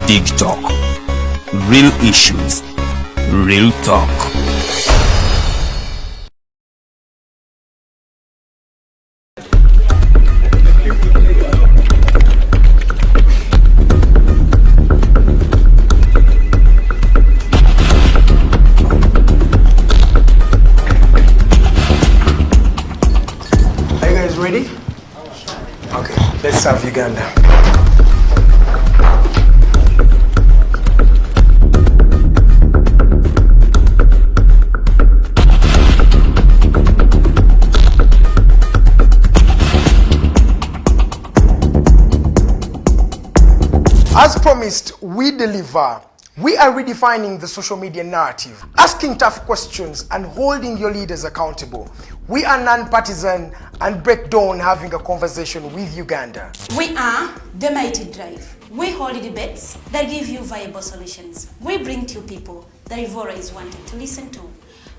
Dig Talk. Real issues, real talk. Are you guys ready? Okay, let's serve Uganda. As promised, we deliver. We are redefining the social media narrative, asking tough questions and holding your leaders accountable. We are non-partisan and break down having a conversation with Uganda. We are the Mighty Drive. We hold debates that give you viable solutions. We bring to you people that Ivora is wanting to listen to.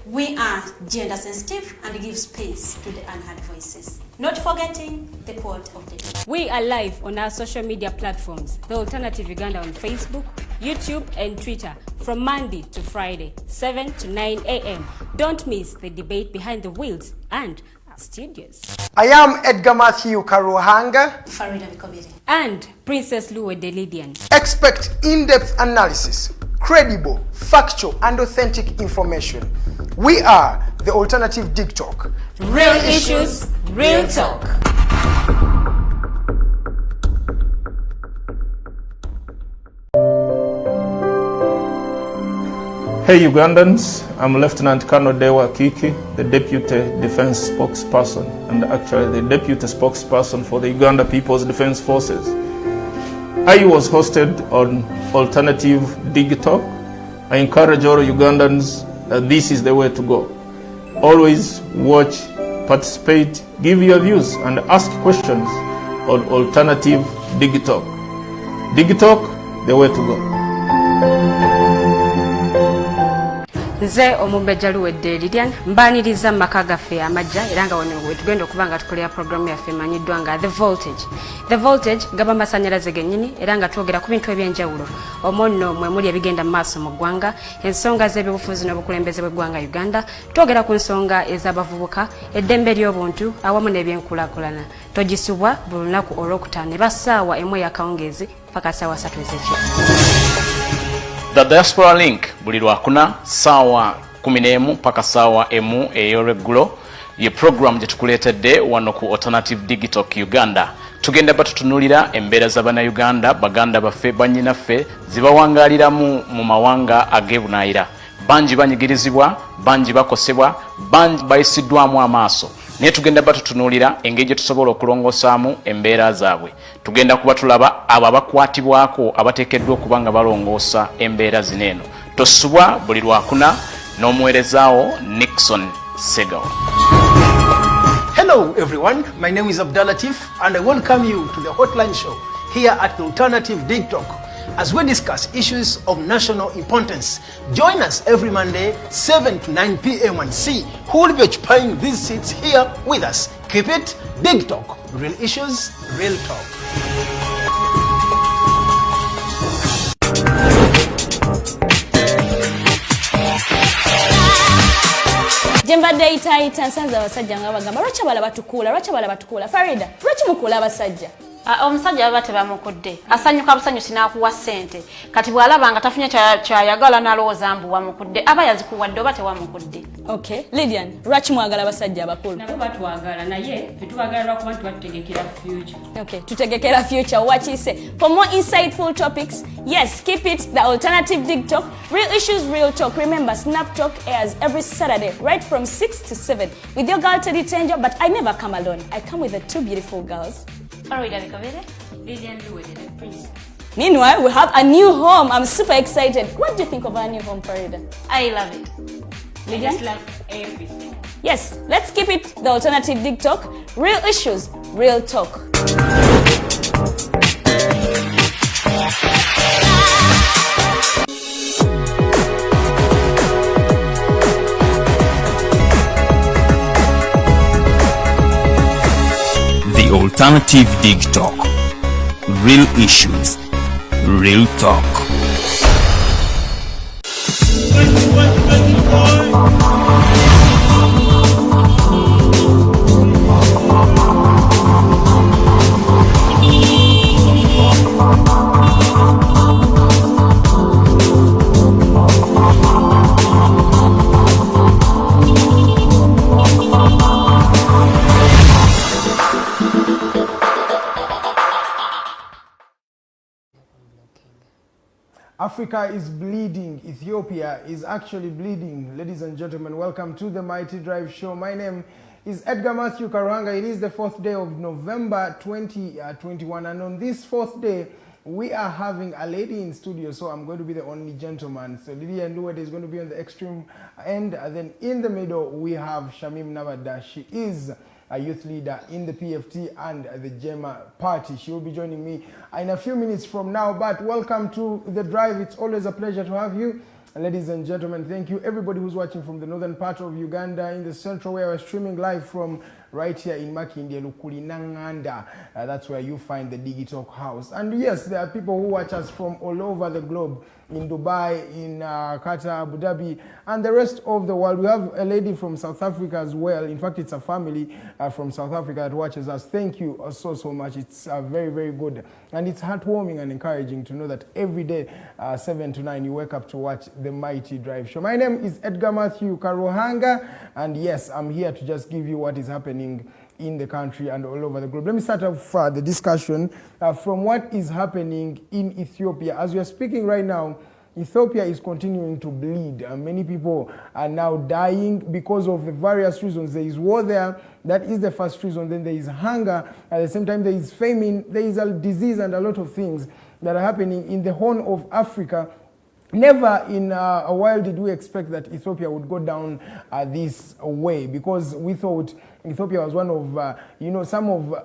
We are gender sensitive and give space to the unheard voices. Not forgetting the quote of the day. We are live on our social media platforms, The Alternative Uganda on Facebook, YouTube and Twitter from Monday to Friday, 7 to 9 a.m. Don't miss the debate behind the wheels and our studios. I am Edgar Mathew Karuhanga and Princess Luwedde Lilian. Expect in-depth analysis, credible, factual and authentic information. We are the Alternative Dig Talk. Real issues, real talk. Hey Ugandans, I'm Lieutenant Colonel Dewa Kiki, the Deputy Defense Spokesperson and actually the Deputy Spokesperson for the Uganda People's Defense Forces. I was hosted on Alternative Dig Talk. I encourage all Ugandans that this is the way to go. Always watch, participate, give your views and ask questions on Alternative Dig Talk. Dig Talk, the way to go. Nze Omumbejja Luwedde Lilian mbaniriza maka gaffe amajja era nga wano tugenda okuba nga tukolera programu yaffe emanyiddwa nga The Voltage gaba amasannyalaze gennyini era nga twogera ku bintu ebyenjawulo omwo nno mwe muli ebigenda mu maaso mu ggwanga, ensonga z'ebyobufuzi n'obukulembeze bw'eggwanga Uganda, twogera ku nsonga ez'abavubuka, eddembe ly'obuntu awamu n'ebyenkulaakulana. Togisubwa buli lunaku olwokutaano eba ssaawa emu ey'akawungeezi paka ssaawa 3 ez'ekiro. The Diaspora Link buli lwakuna sawa 11 paka sawa emu ey'olweggulo ye program gye tukuleetedde wano ku Alternative Dig Talk Uganda. Tugenda batutunulira embeera z'Abannayuganda, baganda baffe, bannyinaffe zibawangaaliramu mu mawanga ag'ebunaayira. Bangi banyigirizibwa, bangi bakosebwa, bangi bayisiddwamu amaaso. Naye tugenda batutunulira engeri gye tusobola okulongosaamu embeera zaabwe. Tugenda kuba tulaba abo abakwatibwako abateekeddwa okuba nga balongoosa embeera zineeno. Tosubwa buli lwakuna n'omuweerezaawo Nixon Segawa. Hello everyone, my name is Abdulatif and I welcome you to the Hotline Show here at the Alternative Dig Talk as we discuss issues of national importance. Join us every Monday 7 to 9 p.m. and see who will be occupying these seats here with us. Keep it Dig Talk, real issues, real talk. Jembadde itaita nsanza abasajja nga bagamba lwaki abala batukuula Farida lwaki mukuula abasajja omusajja baba tebamukudde asanyuka busanyusi n'akuwa ssente kati bw'alaba nga tafunye kyayagala n'alowooza mbu wamukudde aba yazikuwadde oba tewamukudde. Okay, Lilian, lwaki mwagala abasajja abakulu? Nabo batwagala naye fetubagala lwakuba tubategekera future. Okay, tutegekera future wakiise. For more insightful topics, yes, keep it the Alternative Dig Talk. Real issues, real talk. Remember, Snap Talk airs every Saturday right from 6 to 7 with your girl Teddy Tenjo, but I never come alone. I come with the two beautiful girls. Meanwhile, we have a new home. I'm super excited. What do you think of our new home, Farida? I love it. I just love everything. Yes, let's keep it the Alternative Dig Talk. Real issues, real talk. The Alternative Dig Talk. Real issues, real talk. Africa is bleeding. Ethiopia is actually bleeding. Ladies and gentlemen, welcome to the Mighty Drive Show. My name is Edgar Mathew Karuhanga. It is the 4th day of November 2021, and on this 4th day, we are having a lady in studio, so I'm going to be the only gentleman. So Besigye Nabadda is going to be on the extreme end, and then in the middle, we have Besigye Nabadda. She is a youth leader in the PFT and the Jema party. She will be joining me in a few minutes from now, but welcome to the drive. It's always a pleasure to have you. Ladies and gentlemen, thank you everybody who's watching from the northern part of Uganda, in the central, where we're streaming live from right here in Makindye Lukulinanganda. That's where you find the Digital House. And yes, there are people who watch us from all over the globe, in Dubai, in Qatar, Abu Dhabi, and the rest of the world. We have a lady from South Africa as well. In fact, it's a family from South Africa that watches us. Thank you so much. It's very, very good. And it's heartwarming and encouraging to know that every day, 7 to 9, you wake up to watch the Mighty Drive Show. My name is Edgar Mathew Karuhanga, and yes, I'm here to just give you what is happening in the country and all over the globe. Let me start off the discussion from what is happening in Ethiopia. As we are speaking right now, Ethiopia is continuing to bleed. Many people are now dying because of the various reasons. There is war there. That is the first reason. Then there is hunger. At the same time, there is famine. There is a disease and a lot of things that are happening in the Horn of Africa. Never in a while did we expect that Ethiopia would go down this way, because we thought Ethiopia was one of,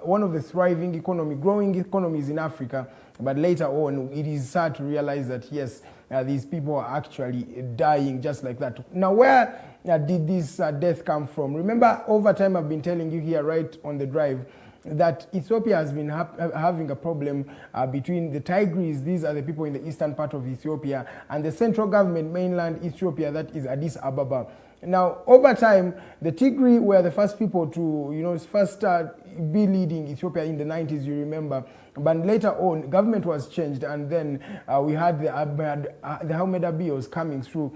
one of the thriving growing economies in Africa. But later on, it is sad to realize that yes, these people are actually dying just like that. Now, where did this death come from? Remember, over time, I've been telling you here right on the drive that Ethiopia has been having a problem between the Tigris, these are the people in the eastern part of Ethiopia, and the central government, mainland Ethiopia, that is Addis Ababa. Now, over time, the Tigray were the first people to, first be leading Ethiopia in the 90s, you remember. But later on, government was changed, and then we had the Ahmed Abios coming through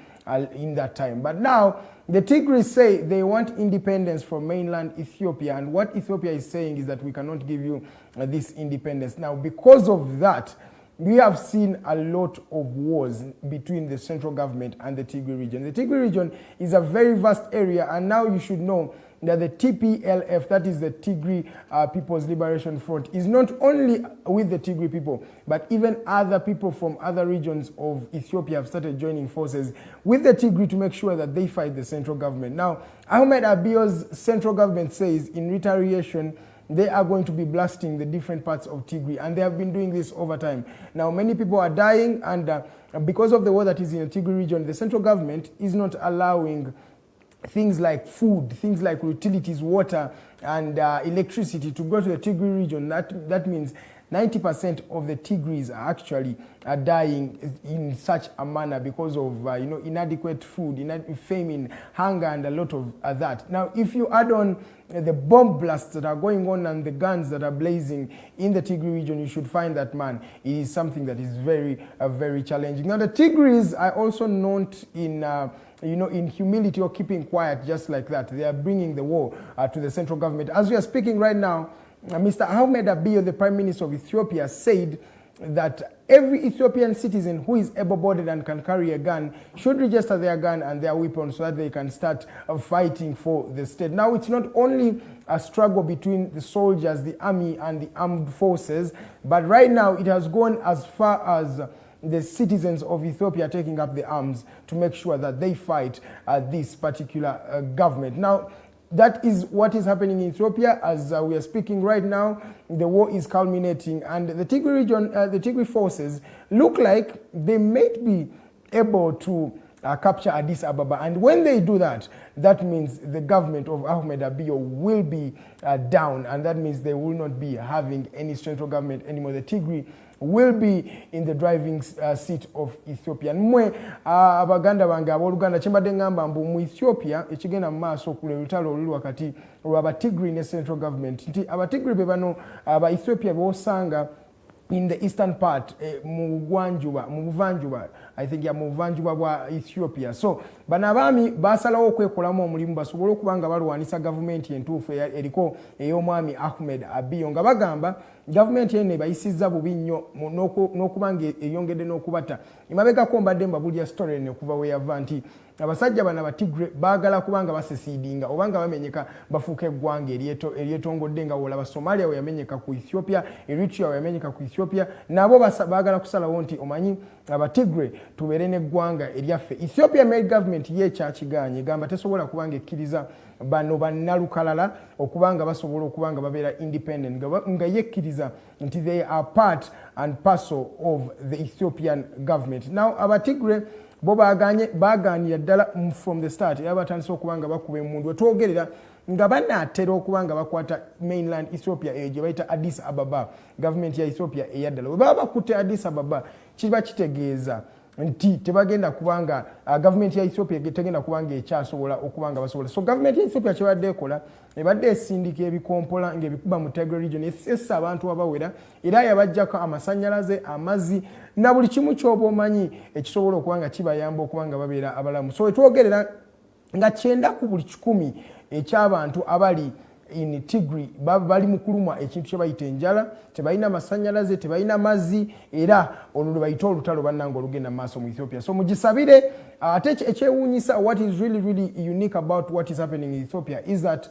in that time. But now, the Tigray say they want independence from mainland Ethiopia, and what Ethiopia is saying is that we cannot give you this independence. Now, because of that, we have seen a lot of wars between the central government and the Tigray region. The Tigray region is a very vast area, and now you should know that the TPLF, that is the Tigray People's Liberation Front, is not only with the Tigray people, but even other people from other regions of Ethiopia have started joining forces with the Tigray to make sure that they fight the central government. Now, Ahmed Abiy's central government says in retaliation, they are going to be blasting the different parts of Tigray, and they have been doing this over time. Now, many people are dying, and because of the war that is in the Tigray region, the central government is not allowing things like food, things like utilities, water, and electricity to go to the Tigray region. That means 90% of the Tigrays are actually dying in such a manner because of inadequate food, famine, hunger, and a lot of that. Now, if you add on the bomb blasts that are going on and the guns that are blazing in the Tigray region, you should find that, man, it is something that is very, very challenging. Now, the Tigrays are also known in humility or keeping quiet, just like that. They are bringing the war to the central government. As we are speaking right now, Mr. Ahmed Abiy, the Prime Minister of Ethiopia, said that every Ethiopian citizen who is able-bodied and can carry a gun should register their gun and their weapon so that they can start fighting for the state. Now, it's not only a struggle between the soldiers, the army, and the armed forces, but right now it has gone as far as the citizens of Ethiopia taking up the arms to make sure that they fight this particular government. Now, that is what is happening in Ethiopia as we are speaking right now. The war is culminating, and the Tigray region, the Tigray forces look like they might be able to capture Addis Ababa. And when they do that, that means the government of Ahmed Abiy will be down, and that means they will not be having any central government anymore. The Tigray will be in the driving seat of Ethiopia. Mwe abaganda bange aboluganda kyembadde ngamba mbu mu Ethiopia ekigenda mu maaso ku lutalo oluli wakati lw'aba Tigray ne central government nti aba Tigray be bano aba Ethiopia bosanga in the eastern part mu buvanjuba I think ya mu buvanjuba bwa Ethiopia. So bana abami basalawo okwekolamu omulimu basobole okubanga balwanisa gavumenti entuufu eriko ey'omwami Ahmed Abiy nga bagamba gavumenti ene bayisizza bubi nnyo n'okubanga eyongedde n'okubata imabegako mbadde mbabulya story ne okuva we yava nti abasajja bana batigre baagala kubanga basesidinga obanga bamenyeka bafuuka eggwanga eryetongodde nga olaba Somalia we yamenyeka ku Ethiopia, Eritrea we yamenyeka ku Ethiopia, nabo baagala kusalawo nti omanyi abatigre tubeere n'eggwanga eryaffe. Ethiopia made government ye kyakiganye gamba tesobola kubanga ekkiriza bano bannalukalala okubanga basobola okubanga babeera independent nga yekkiriza nti they are part and parcel of the Ethiopian government. Now abatigre bo baganira ddala from the start era batandise okubanga bakuba emundu wetwogerera nga banaatera okubanga bakwata mainland Ethiopia eyo gye bayita Addis Ababa, government ya Ethiopia eyaddala bwe baba bakutte Addis Ababa kiba kitegeeza nti tebagenda kubanga government ya Ethiopia tegenda kubanga ekyasobola okubanga basobola. So government ya Ethiopia kyebadde ekola ebadde esindika ebikompola ng'ebikuba mu Tigray region esesa abantu abawera era yabajjako amasannyalaze amazzi na buli kimu ky'oba omanyi ekisobola okubanga kibayamba okubanga babeera abalamu. So etwogerera nga 9 ku buli 10 eky'abantu abali in Tigray bali mukulumwa ekintu kye bayita enjala, tebalina masannyalaze, tebalina mazzi era olwo bayita olutalo bannanga olugenda maaso mu Ethiopia. So mugisabire ate ekyewuunyisa what is really unique about what is happening in Ethiopia is that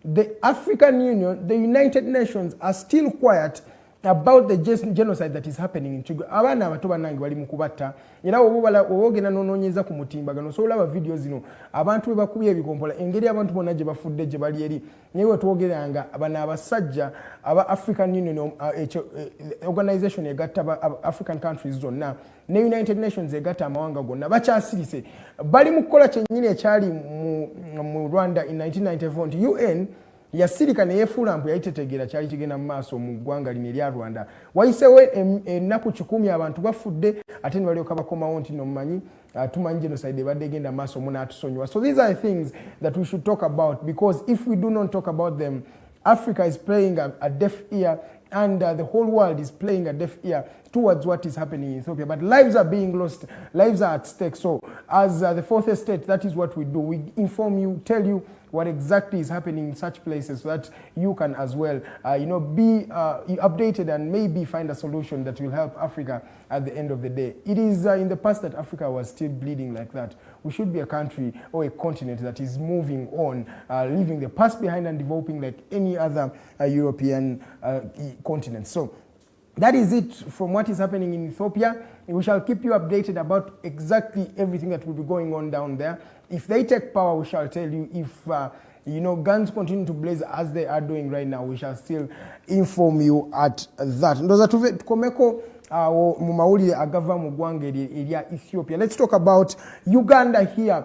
the African Union, the United Nations are still quiet about the genocide that is happening in Tigray. Abaana abato bannange bali mu kubatta era obogenda n'onoonyeza ku mutimbagano so olaba video zino abantu be bakubye ebikompola engeri abantu bonna gye bafudde gye bali eri naye wetwogeranga bano abasajja aba African Union organization egatta African countries zonna ne United Nations egatta amawanga gonna bakyasirise bali mu kukola kyennyini ekyali mu Rwanda in 1994 nti UN yasirika ne yefuula mbu yayitetegeera kyali kigenda mu maaso mu ggwanga lino erya Rwanda. Wayiseewo ennaku 10 abantu bafudde ate ne balyoka bakomawo nti nomumanyi tumanyi genocide ebadde egenda mu maaso munaatusonyiwa. So these are the things that we should talk about because if we do not talk about them, Africa is playing a deaf ear and the whole world is playing a deaf ear towards what is happening in Ethiopia. But lives are being lost, lives are at stake. So as the fourth estate, that is what we do. We inform you, tell you what exactly is happening in such places so that you can as well be updated and maybe find a solution that will help Africa at the end of the day. It is in the past that Africa was still bleeding like that. We should be a country or a continent that is moving on, leaving the past behind and developing like any other European continent. So that is it from what is happening in Ethiopia. We shall keep you updated about exactly everything that will be going on down there. If they take power, we shall tell you. If guns continue to blaze as they are doing right now, we shall still inform you at that. Ndoza tukomeko mu mawulire agava mu ggwanga erya Ethiopia. Let's talk about Uganda here.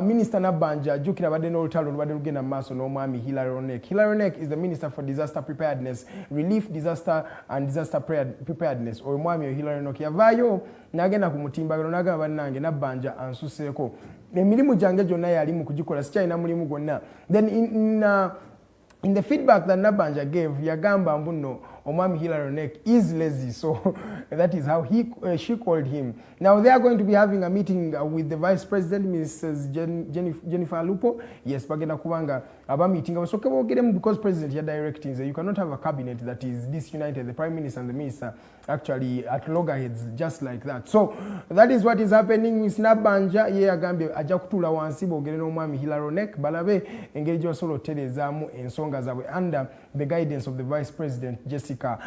Minister Nabanja jukira badde n'olutalo lubadde lugenda maaso n'omwami Hilary Onek is the Minister for Disaster Preparedness, Relief, Disaster and Disaster Preparedness. Oyo mwami Hilary Onek yavaayo n'agenda ku mutimbagano n'agamba bannange Nabanja ansuseeko emirimu gyange gyonna yali mu kugikola sikyalina mulimu gwonna. Then in the feedback that Nabanja gave yagamba mbuno omwami Hilary Onek is lazy, so that is how she called him. Now they are going to be having a meeting with the Vice President, Mrs. Jennifer Lupo. Yes, bagenda kubanga aba meeting abasoke bogeremu because President ya directing you cannot have a cabinet that is disunited, the Prime Minister and the Minister actually at loggerheads just like that. So that is what is happening with Nabanja. Ye agambye ajja kutula wansi bogere n'omwami Hilary Onek balabe engeri gy'osobola otereezaamu ensonga zaabwe under the guidance of the Vice President Jessica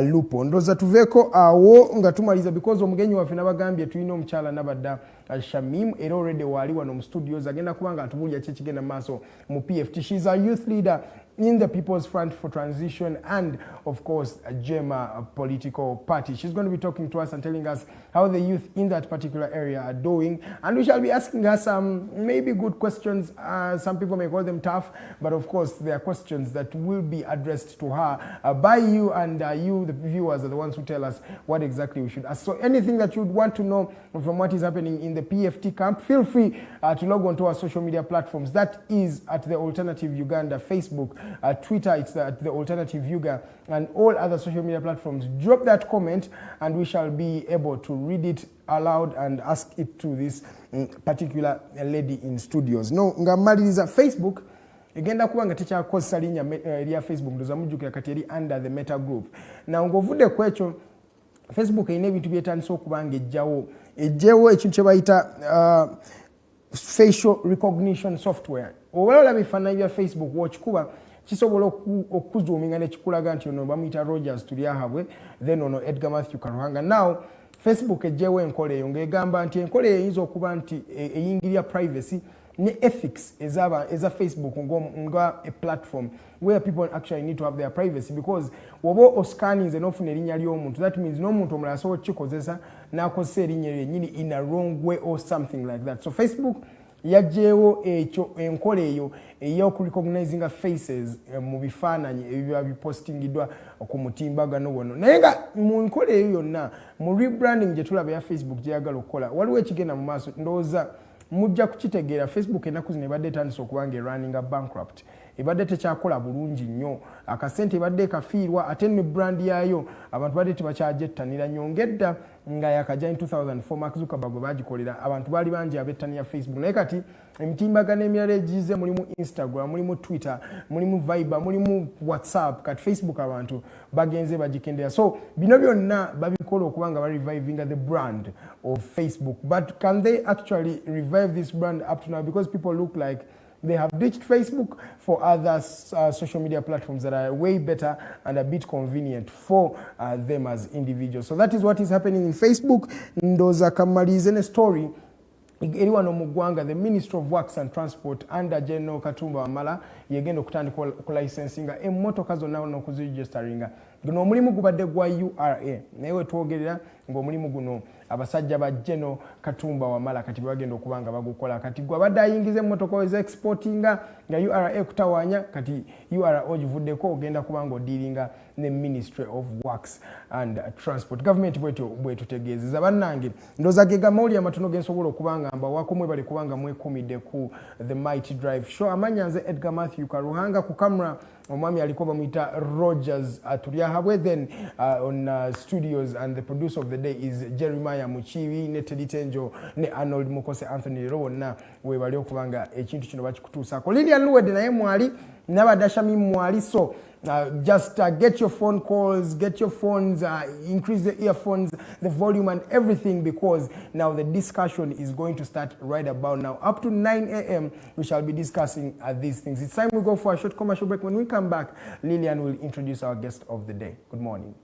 Lupo. Ndoza tuveko awo nga tumaliza because omugenyi waffe nabagambye tulina omukyala Nabadda Shamim era already wali wano mu studios agenda kubanga atubulya kye kigenda maaso mu PFT. She's a youth leader in the People's Front for Transition and, of course, a JEMA political party. She's going to be talking to us and telling us how the youth in that particular area are doing. And we shall be asking her some maybe good questions. Some people may call them tough, but of course, they are questions that will be addressed to her by you, and you, the viewers, are the ones who tell us what exactly we should ask. So anything that you'd want to know from what is happening in the PFT camp, feel free to log on to our social media platforms. That is at the Alternative Uganda Facebook, Twitter, it's at the Alternative Uganda, and all other social media platforms. Drop that comment and we shall be able to read it aloud and ask it to this particular lady in studios. No, ngamaliriza Facebook egenda kuba nga tekyakozesa linnya erya Facebook ndoza mujjukira kati eri under the meta group. Na ngovudde ku ekyo Facebook erina ebintu byetandisa okuba nga ejjewo ekintu kye bayita facial recognition software. Oba olaba ebifaananyi bya Facebook w'okikuba kisobola okuzoominga ne kikulaga nti ono bamuyita Rogers Tulyahabwe, then ono Edgar Mathew Karuhanga. Now Facebook ejjewo enkola eyo ng'egamba nti enkola eyo eyinza okuba nti eyingirya privacy ne ethics eza Facebook nga a platform where people actually need to have their privacy, because wobo oscanning n'ofuna erinnya ly'omuntu, that means n'omuntu omulala asobola kikozesa n'akozesa erinnya lyennyini in a wrong way or something like that. So Facebook yajjeewo ekyo enkola eyo ey'okurecognizinga faces mu bifaananyi ebiba bipostingiddwa ku mutimbagano wono. Naye nga mu nkola eyo yonna mu rebranding gye tulaba ya Facebook gye yagala okukola waliwo ekigenda mu maaso, ndowooza mujja kukitegeera. Facebook ennaku zino ebadde etandisa okuba nga running bankrupt, ebadde tekyakola bulungi nnyo, akasente ebadde kafiirwa, ate ne brand yayo abantu badde tebakyajettanira nnyo. Ngedda nga yakajja in 2004 Mark Zuckerberg bagikolera, abantu baali bangi abettaniya Facebook. Naye kati emitimbagano emirala egize, mulimu Instagram, mulimu Twitter, mulimu Viber, mulimu WhatsApp, kati Facebook abantu bagenze bagikendera. So bino byonna babikola okuba nga bareviving the brand of Facebook. But can they actually revive this brand up to now? Because people look like they have ditched Facebook for other social media platforms that are way better and a bit convenient for them as individuals. So that is what is happening in Facebook. Ndoza kamalizene story eriwa no mugwanga, the Minister of Works and Transport under General Katumba Wamala yegenda okutandika okulicensinga emmotoka zonna n'okuziregisteringa. Guno omulimu gubadde gwa URA, naye we twogerera ng'omulimu guno abasajja ba General Katumba Wamala kati bagenda okuba nga bagukola. Kati gwe abadde ayingiza emmotoka weza exportinga nga URA kutawaanya, kati URA ogivuddeko ogenda kuba nga odiringa ne Ministry of Works and Transport. Government bwe tutegeezeza bannange, ndooza ge gamawulire amatono gensobola okuba nga mbawako mwebale kuba nga mwekumidde ku The Mighty Drive Show. Amanya nze Edgar Mathew Karuhanga, ku camera omwami aliko bamuyita Rogers Tulyahabwe, then on studios and the producer of the day is Jeremiah Muchiwi ne Teddy Tenjo ne Arnold Mukose Anthony Rowo na webali okuba nga ekintu kino bakikutuusaako. Lilian Luwedde naye mwali, Nabadda Shamim mwali. So just get your phone calls, get your phones, increase the earphones, the volume and everything, because now the discussion is going to start right about now. Up to 9 a.m. we shall be discussing these things. It's time we go for a short commercial break. When we come back, Lilian will introduce our guest of the day. Good morning.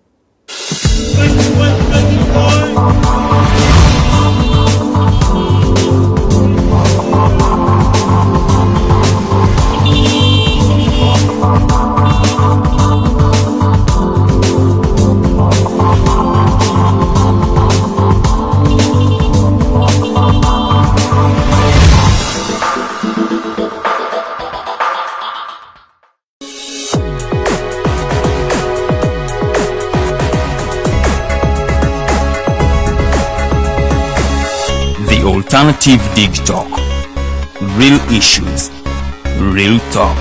Alternative Dig Talk. Real issues, real talk.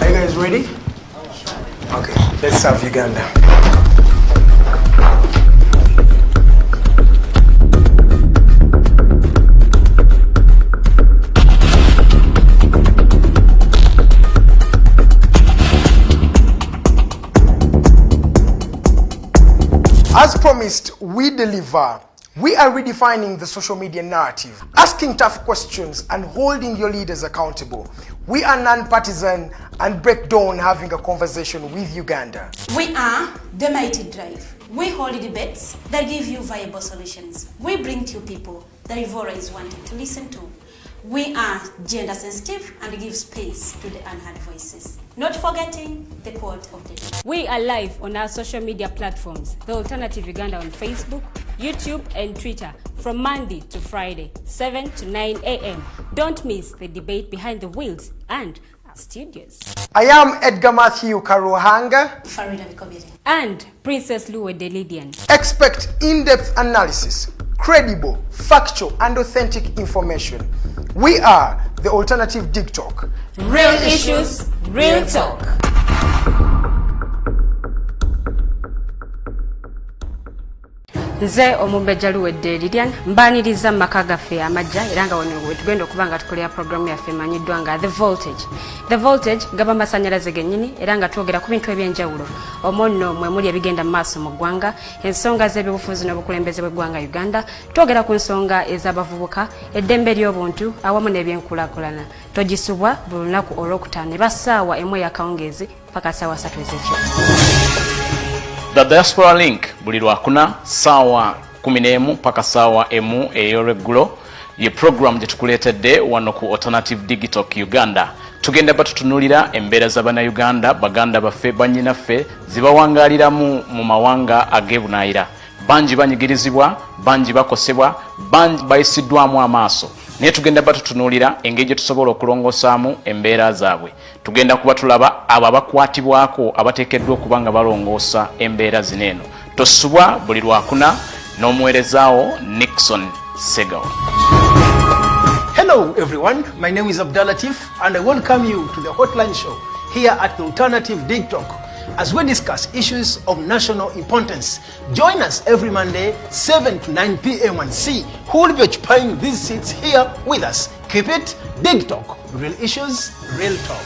Are you guys ready? Okay, let's serve Uganda. As promised, we deliver We are redefining the social media narrative, asking tough questions and holding your leaders accountable. We are non-partisan and break dawn having a conversation with Uganda. We are the Mighty Drive. We hold debates that give you viable solutions. We bring to you people that Evora is wanting to listen to. We are gender sensitive and give space to the unheard voices. Not forgetting the quote of the day. We are live on our social media platforms, The Alternative Uganda on Facebook, YouTube and Twitter from Monday to Friday, 7 to 9 a.m. Don't miss the debate behind the wheels and our studios. I am Edgar Mathew Karuhanga and Princess Luwedde Lilian. Expect in-depth analysis, credible, factual and authentic information. We are the Alternative Dig Talk. Real issues, real talk. Nze Omumbejja Luwedde Lilian mbaniriza maka gaffe amajja era nga wano tugenda okuba nga tukolera programu yaffe emanyiddwa nga The Voltage. The Voltage gaba masanyalaze gennyini era nga twogera ku bintu ebyenjawulo omonno mwe muli ebigenda mu maaso mu ggwanga, ensonga z'ebyobufuzi n'obukulembeze bw'eggwanga Uganda, twogera ku nsonga ez'abavubuka, eddembe ly'obuntu awamu n'ebyenkulaakulana. Togisubwa buli lunaku olwokutaano eba ssaawa emu ey'akawungeezi paka ssaawa 3 ez'ekiro. The Diaspora Link buli lwakuna saawa 11 paka saawa emu ey'olweggulo ye program gye tukuleetedde wano ku Alternative Digital Uganda. Tugenda batutunulira embeera z'Abannayuganda baganda baffe bannyinaffe zibawangaaliramu mu mawanga ag'ebunaayira. Bangi banyigirizibwa, bangi bakosebwa, bangi bayisiddwamu amaaso. Naye tugenda batutunulira engeri gye tusobola okulongosaamu embeera zaabwe. Tugenda kuba tulaba abo abakwatibwako abateekeddwa okuba nga balongoosa embeera zineeno. Tosubwa buli lwakuna n'omuweerezaawo Nixon Segawa. Hello everyone, my name is Abdallah Latif and I welcome you to the Hotline Show here at the Alternative Dig Talk as we discuss issues of national importance. Join us every Monday 7 to 9 p.m. and see who will be occupying these seats here with us. Keep it Dig Talk, real issues, real talk.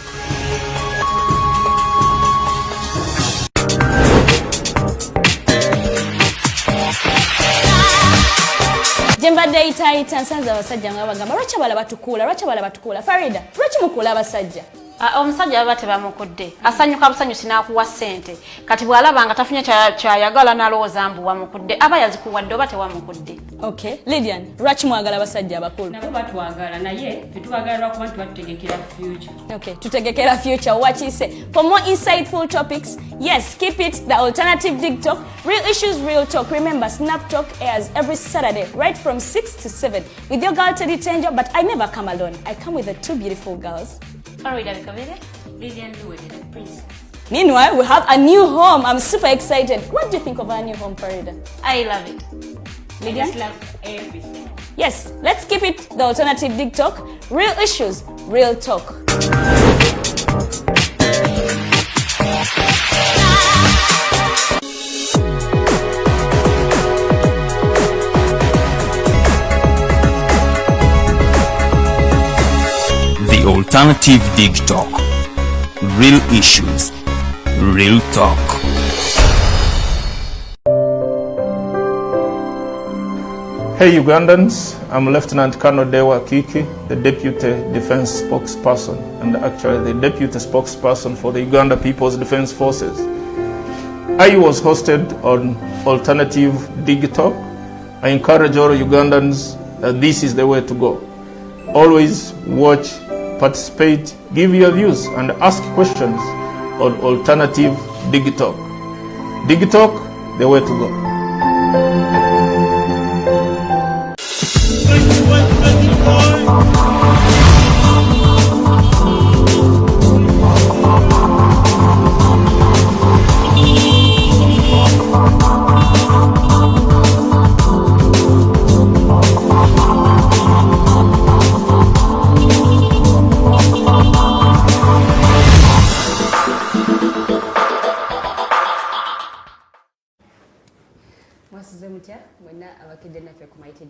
Jembadde itaita nsanze abasajja nga bagamba lwaki abala batukuula Farida lwaki mukuula abasajja omusajja baba tebamukudde asanyuka busanyusi n'akuwa ssente kati bw'alaba nga tafunye kyayagala n'alowooza mbu wamukudde aba yazikuwadde oba tewamukudde. Okay, Lilian, lwaki mwagala basajja abakulu? Nabo batwagala naye tetwagala lwakuba nti batutegekera future. Okay, tutegekera future. What you say? For more insightful topics, yes, keep it the Alternative Dig Talk. Real issues, real talk. Remember, Snap Talk airs every Saturday, right from 6 to 7, with your girl Teddy Tenjo. But I never come alone. I come with the two beautiful girls. Meanwhile, we have a new home. I'm super excited. What do you think of our new home, Farida? I love it. Lydian? I just love everything. Yes, let's keep it the Alternative Dig Talk. Real issues, real talk. The Alternative Dig Talk. Real issues, real talk. Hey Ugandans, I'm Lieutenant Colonel Dewa Kiki, the Deputy Defense Spokesperson and actually the Deputy Spokesperson for the Uganda People's Defense Forces. I was hosted on Alternative Dig Talk. I encourage all Ugandans that this is the way to go. Always watch, participate, give your views and ask questions on Alternative Dig Talk. Dig Talk, the way to go.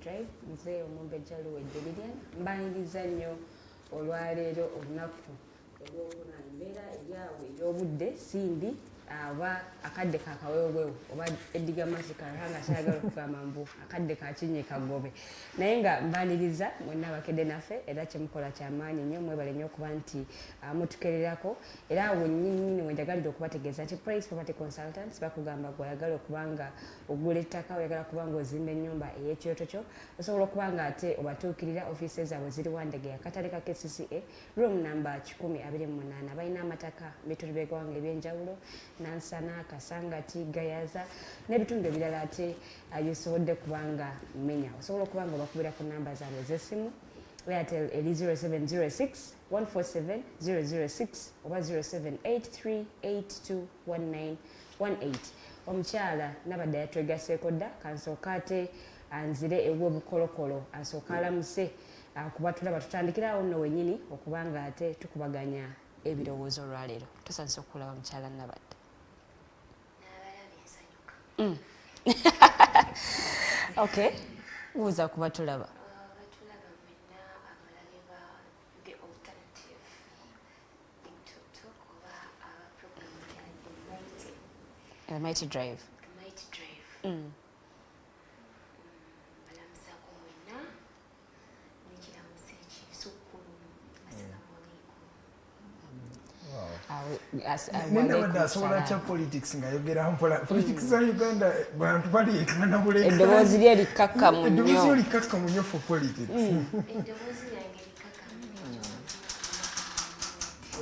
Drive, nze Omumbejja Luwedde Lilian mbaniriza nnyo olwaleero olunaku olw'obuna mbeera eryawe ey'obudde simbi aba akadde kakawewewo oba Edgar Mathew Karuhanga sayagala okugamba mbu akadde kakinye kagobe naye nga mbaliriza mwenna abakedde naffe era kyemukola kyamaanyi nnyo mwebale nnyo okuba nti mutukererako era awo nnyini wenjagalira okubategeeza nti Price Property Consultants bakugamba gw'oyagala okubanga ogula ettaka oyagala kubanga ozimba ennyumba ey'ekyoto kyo osobola okubanga ate obatuukirira ofiisi zaabwe ziri Wandege akatale ka KCCA room number 128 balina amataka bitundu by'eggwanga ebyenjawulo Nansana, Kasangati, Gayaza n'ebitundu ebirala ate byosobodde kubanga mmenya osobola okubanga obakubira ku namba zaabwe ez'essimu Airtel eri 0706 147 006 oba 0783821918 omukyala Nabadda yatwegaseeko dda kansooka ate anzire ew'obukolokolo asooka alamuse kuba tulaba tutandikirawo nno wennyini okubanga ate tukubaganya ebirowoozo olwaleero tusanyusa okulaba mukyala Nabadda okay buuza kuba tulaba The Mighty Drive. The Mighty Drive. Balamusako mwenna nekiramusa ekisukkululu assalamu alaikum. Nabadda asobola atya politics ng'ayogera mpola politics za Uganda bantu baleekana buleka eddoboozi lye likkakkamu nnyo eddoboozi lye likkakkamu nnyo for politics eddoboozi lyange likkakkamu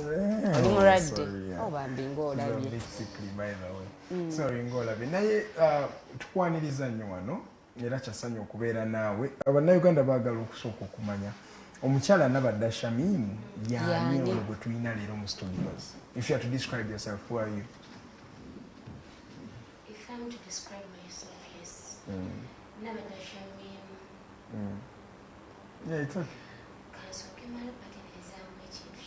oli mulwadde obambi ng'olabye sorry ng'olabye naye tukwaniriza nnyo wano era kyasanya okubeera naawe abannayuganda baagala okusooka okumanya omukyala Nabadda Shamim yaani ono gwe tulina leero mu studios. If you have to describe yourself, who are you? If I'm to describe myself, yes. Nabadda Shamim. Yeah, it's okay. Kansooke mala patenezaamu ekintu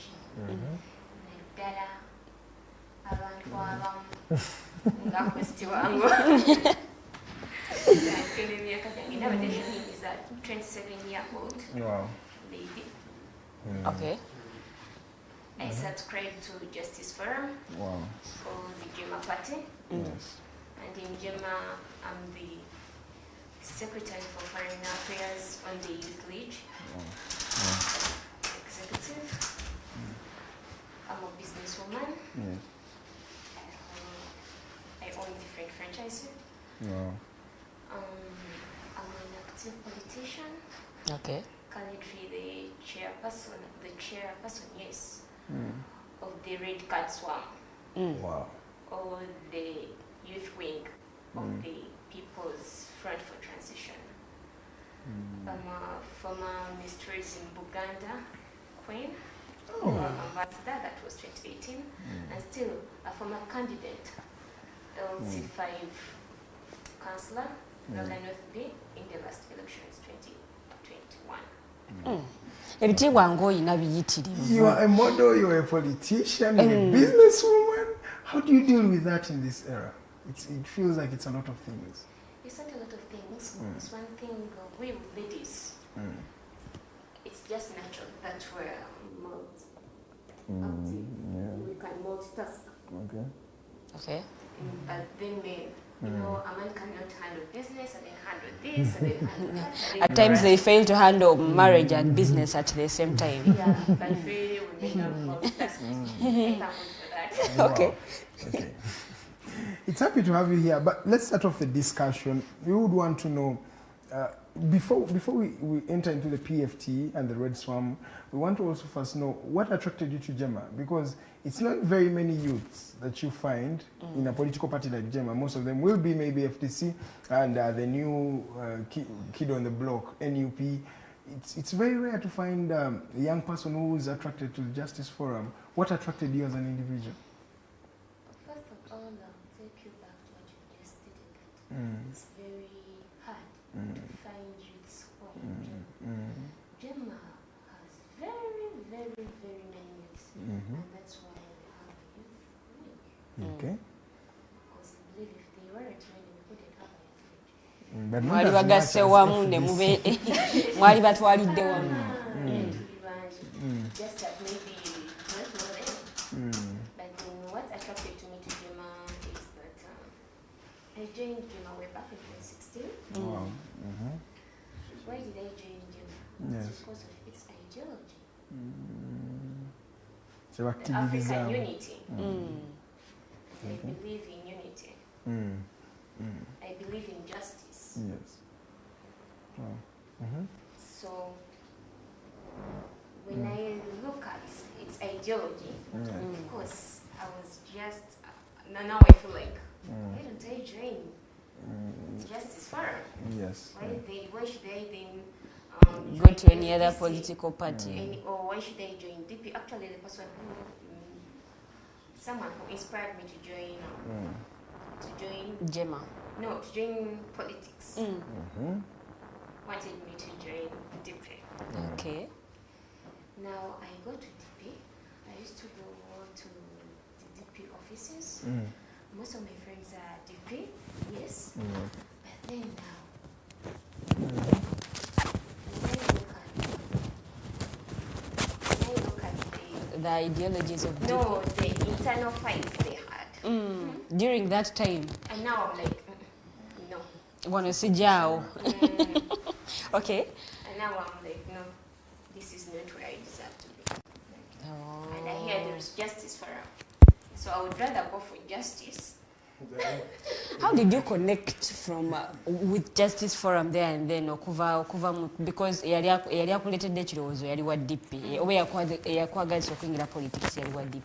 naddala abantu abamu nga kwesti wangu emyaka gyange. Nabadda Shamim is a 27-year-old Wow. lady. Okay. I subscribe to Justice Forum Wow. for the Jema Party. Yes. And in Jema, I'm the Secretary for Foreign Affairs on the Youth League. Executive. I'm a businesswoman. Yes. I own different franchises. Wow. I'm an active politician. Okay. Currently the chairperson, yes, of the Red Card Swarm, Wow. or the youth wing of the People's Front for Transition. I'm a former Mistress in Buganda Queen, ambassador, that was 2018, and still a former candidate, LC5 councillor, Northern North B, in the last elections 2021. ebitiibwa ng'oyina biyitirivu. You are a model, you are a politician, you're a businesswoman. How do you deal with that in this era? It feels like it's a lot of things. It's not a lot of things. It's one thing we ladies, it's just natural that we're we can multitask. Okay. Okay. But then men, you know, a man cannot handle business and then handle this and then handle that. At times they fail to handle marriage and business at the same time. Yeah, but really we may not multitask. Thank God for that. Okay. Okay. It's happy to have you here, but let's start off the discussion. We would want to know, before we enter into the PFT and the Red Swarm, we want to also first know what attracted you to Jema, because it's not very many youths that you find in a political party like Jema. Most of them will be maybe FTC and the new kid on the block, NUP. It's very rare to find a young person who is attracted to the Justice Forum. What attracted you as an individual? First of all, I'll take you back to what you just stated. It's very hard to find youths who are in Jema has very, very, very many youths, and that's why we have a youth wing. Okay. Because I believe if they weren't many, we wouldn't have a youth wing. But not Mwali as much bagasse as wamu FDC. ne mube mwali batwalidde wamu. Just that maybe not know them. But then what attracted to me to Jema joined Jema way back in 2016. Wow. Why did I join Jema? Yes. It's because of its ideology. So The activism. African unity. I believe in unity. I believe in justice. Yes. Wow. So when I look at its ideology, of course, I was just now I feel like why don't I join Justice Forum? Yes. Why should I then Go to any other political party. or why should I join DP? Actually, the person who someone who inspired me to join Jema. No, to join politics. Wanted me to join DP. Okay. Now I go to DP. I used to go to the DP offices. Most of my friends are DP, yes. But then now, when I look at The ideologies of the internal fights they had. during that time. And now I'm like, no. Wanasijao. Okay. And now I'm like, no, this is not where I deserve to be. And I hear there's justice for them. So I would rather go for justice. How did you connect from with Justice Forum there and then okuva because yali akuletedde ekirowoozo yali wa DP oba yakwagaliza okuyingira politics yali wa DP?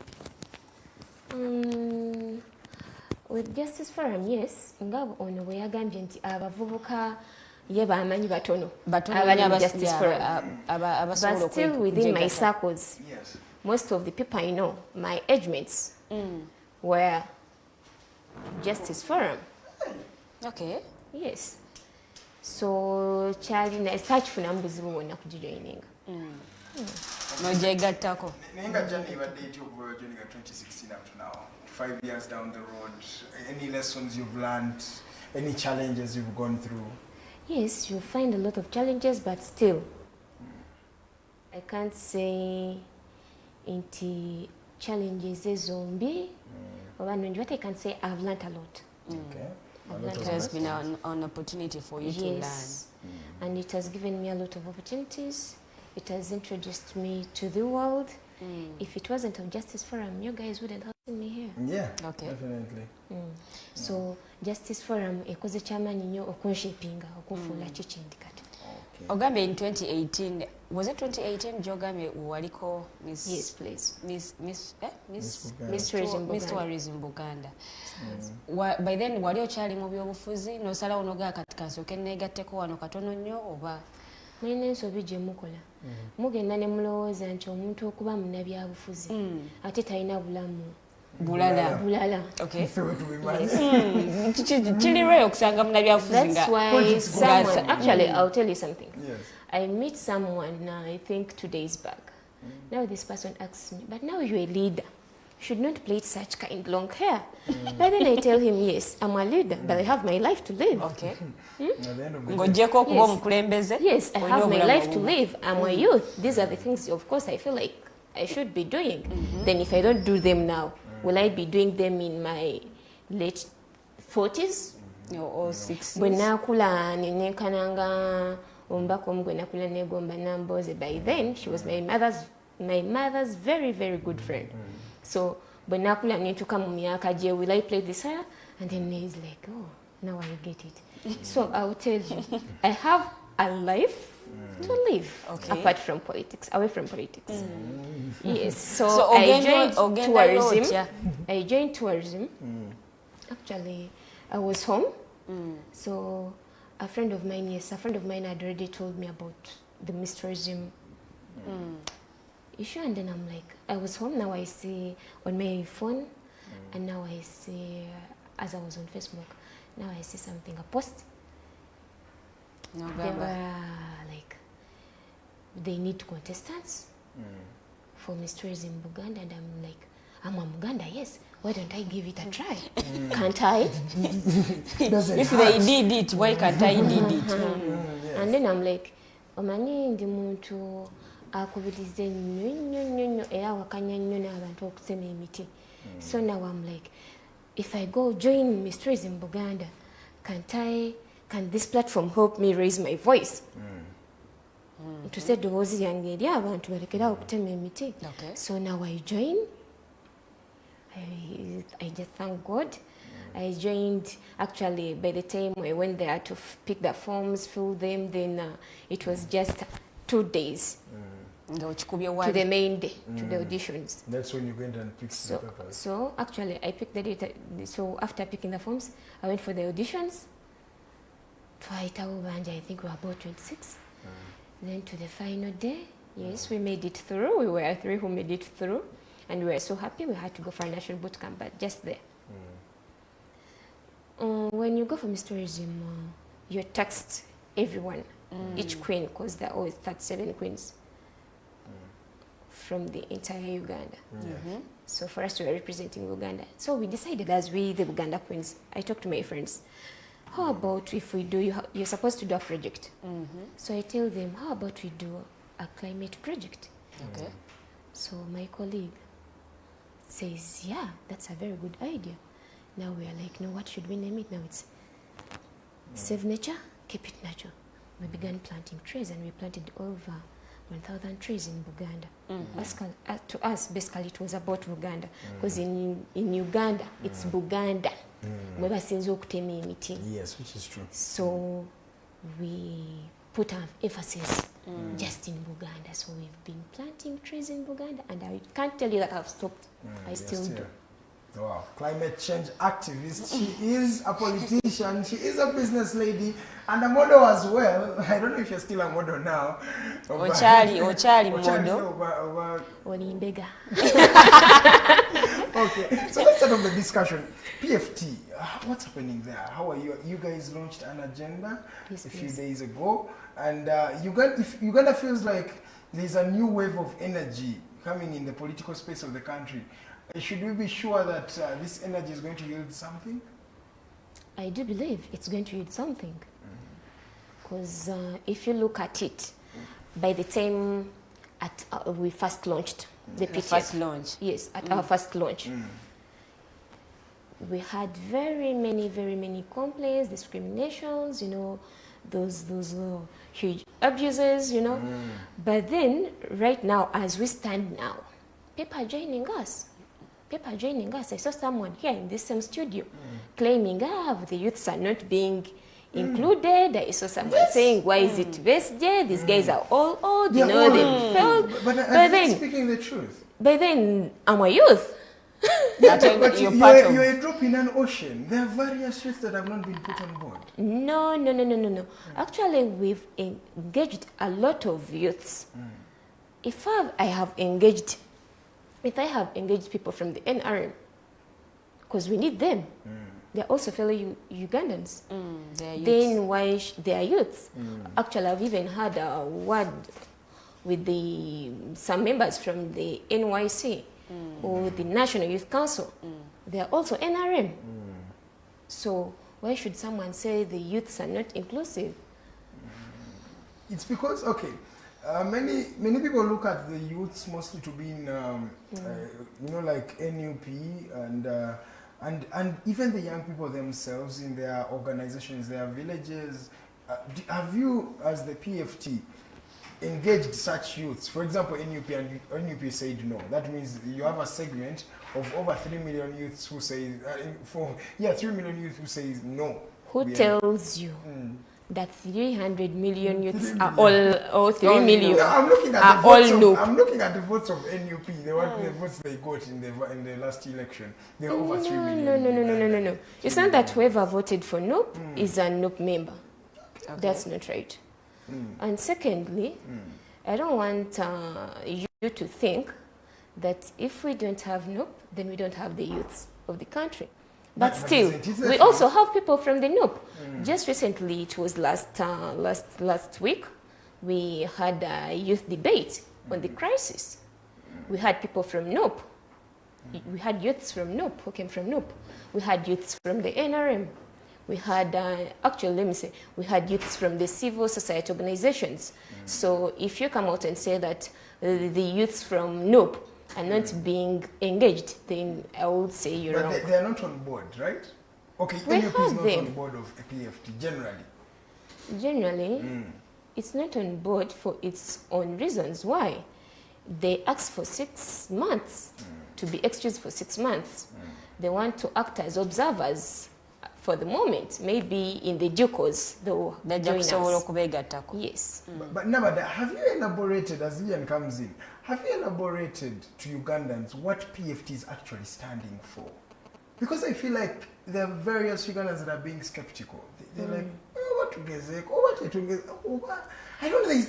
With Justice Forum, yes, nga ono bwe yagambye nti abavubuka ye bamanyi batono abali mu Justice Forum. But still within my circles, most of the people I know, my age mates, were Justice Forum. Okay. Yes. So Charlie na search for nambuzibu wonna kujijoininga. Nojegattako. Nenga journey ibadde etyo okuva joining 2016 up to now. 5 years down the road, any lessons you've learned, any challenges you've gone through? Yes, you'll find a lot of challenges, but still, I can't say into challenges a zombie. What I can say, I've learned a lot. Okay. It has been an opportunity for you to learn. And it has given me a lot of opportunities. It has introduced me to the world. If it wasn't of Justice Forum, you guys wouldn't have seen me here. Yeah, okay. Definitely. So Justice Forum ekoze kyamaanyi nnyo okunshapinga okufuula kikindi kati. Ogambe in 2018, was it 2018 Jogame waliko Miss? Yes, please. Miss Tourism Buganda. By then wali okyali mu byobufuzi n'osalawo n'ogaa kati kansooke neegatteko wano katono nnyo oba? Mulina ensobi gye mukola. Mugenda ne mulowooza nti omuntu okuba munnabyabufuzi ate talina bulamu bulala. Okay. Kirireyo okusanga munnabyabufuzi nga. That's why someone, actually I'll tell you something. Yes. I meet someone I think 2 days back. Now this person asks me, but now you're a leader. You should not plait such kind long hair. But then I tell him, yes, I'm a leader, but I have my life to live. Okay. Yes, I have my life to live. I'm a youth. These are the things, of course, I feel like I should be doing. Then if I don't do them now, will I be doing them in my late 40s? Or 60s? When nakula nenkananga ombako mgwe nakula negomba namboze. By then, she was my mother's very, very good friend. So when nakula netuka mu myaka gye, will I play this hair? And then he's like, oh, now I get it. So I'll tell you, I have a life to live apart from politics, away from politics. Yes, so I joined tourism. I joined tourism. Actually, I was home. So a friend of mine had already told me about the Miss Tourism issue, and then I'm like, I was home, now I see on my phone, and now I see, as I was on Facebook, now I see something, a post. They were like, they need contestants for Miss Tourism Buganda, and I'm like, I'm a Buganda, yes. Why don't I give it a try? Can't I? If they did it, why can't I did it? And then I'm like, omanyi ndi muntu akubirize nnyo era wakanya nnyo n'abantu okusema emiti. So now I'm like, if I go join Miss Tourism Buganda, can this platform help me raise my voice? To say dowozi yange eri abantu balekerawo okutema emiti. So now I join. I just thank God. I joined, actually, by the time I went there to pick the forms, fill them, then it was just 2 days to the main day, to the auditions. That's when you went and picked the papers. So actually, I picked the data. So after picking the forms, I went for the auditions. I think we were about 26. Then to the final day, yes, we made it through. We were 3 who made it through. And we were so happy. We had to go for a national boot camp, but just there. When you go for Miss Tourism, you're taxed everyone, each queen, because there are always 37 queens from the entire Uganda. So for us, we were representing Uganda. So we decided, as we, the Uganda queens, I talked to my friends, how about if we do, you're supposed to do a project. So I tell them, how about we do a climate project? So my colleague says, yeah, that's a very good idea. Now we are like, no, what should we name it? Now it's Save Nature, Keep It Natural. We began planting trees, and we planted over 1,000 trees in Buganda. To us, basically, it was about Buganda. Because in Uganda, it's Buganda. Yes, which is true. So we put our emphasis just in Buganda. So we've been planting trees in Buganda, and I can't tell you that I've stopped. I still do. Wow, climate change activist. She is a politician, she is a business lady, and a model as well. I don't know if you're still a model now. Ochali model. Olimbega. Okay, so let's start off the discussion. PFT, what's happening there? How are you? You guys launched an agenda a few days ago, and Uganda feels like there's a new wave of energy coming in the political space of the country. Should we be sure that this energy is going to yield something? I do believe it's going to yield something. Because if you look at it, by the time we first launched the PTF, first launch. Yes, at our first launch, we had very many complaints, discriminations, you know, those huge abuses, you know. But then, right now, as we stand now, people are joining us. I saw someone here in this same studio claiming, the youths are not being included. I saw someone saying, why is it Besigye? These guys are all old, you know, they failed. But then, speaking the truth. But then, I'm a youth. But you're a drop in an ocean. There are various youths that have not been put on board. No. Actually, we've engaged a lot of youths. If I have engaged people from the NRM, because we need them, they're also fellow Ugandans. Then why they are youths? Actually, I've even had a word with some members from the NYC or the National Youth Council. They are also NRM. So why should someone say the youths are not inclusive? It's because, okay, many people look at the youths mostly to be in, you know, like NUP and even the young people themselves in their organizations, their villages. Have you, as the PFT, engaged such youths? For example, NUP, and NUP said no. That means you have a segment of over 3 million youths who say, 3 million youths who say no. Who tells you that 300 million youths are all 3 million? No, I'm looking at I'm looking at the votes of NUP. The votes they got in the last election. They are over 3 million. No. It's not that whoever voted for NUP is a NUP member. Okay. That's not right. And secondly, I don't want you to think that if we don't have NUP, then we don't have the youths of the country. But still, we also have people from the NUP. Just recently, it was last week, we had a youth debate on the crisis. We had people from NUP. We had youths from NUP who came from NUP. We had youths from the NRM. We had, we had youths from the civil society organizations. So if you come out and say that the youths from NUP are not being engaged, then I would say you're wrong. But they are not on board, right? Okay, We NUP is have not them. on board of a PFT generally. Generally, it's not on board for its own reasons. Why? They ask for 6 months to be excused for 6 months. They want to act as observers for the moment. Maybe in the due course they'll join us. Yes. But Nabadda, have you elaborated, as Ian comes in, have you elaborated to Ugandans what PFT is actually standing for? Because I feel like there are various Ugandans that are being skeptical. They're like, oh, what Tugeze? Oh, what Tugeze? Oh, what? I don't know, there is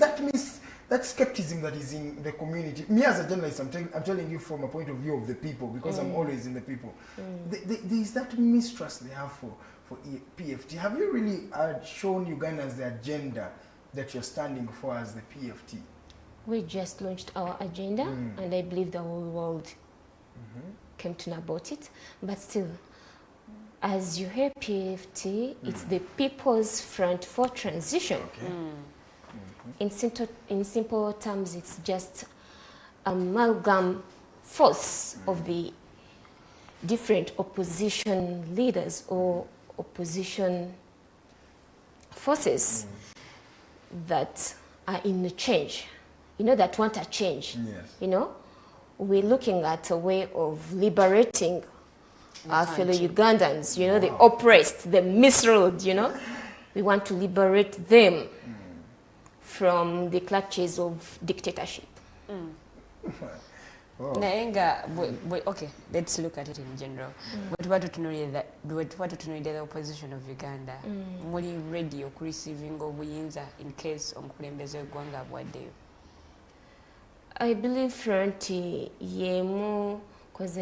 that skepticism that is in the community. Me as a journalist, I'm telling you from a point of view of the people, because I'm always in the people. There is that mistrust they have for PFT. Have you really shown Ugandans the agenda that you're standing for as the PFT? We just launched our agenda, and I believe the whole world came to know about it. But still, as you hear PFT, it's the People's Front for Transition. Okay. In simple terms, it's just amalgam force of the different opposition leaders or opposition forces that are in the change, that want a change. Yes. We're looking at a way of liberating our fellow Ugandans, the oppressed, the misruled, We want to liberate them from the clutches of dictatorship. Okay, let's look at it in general. What the opposition of Uganda? Muli ready or receiving obuyinza in case omukulembeze w'eggwanga abwaddeyo? I believe front yemu because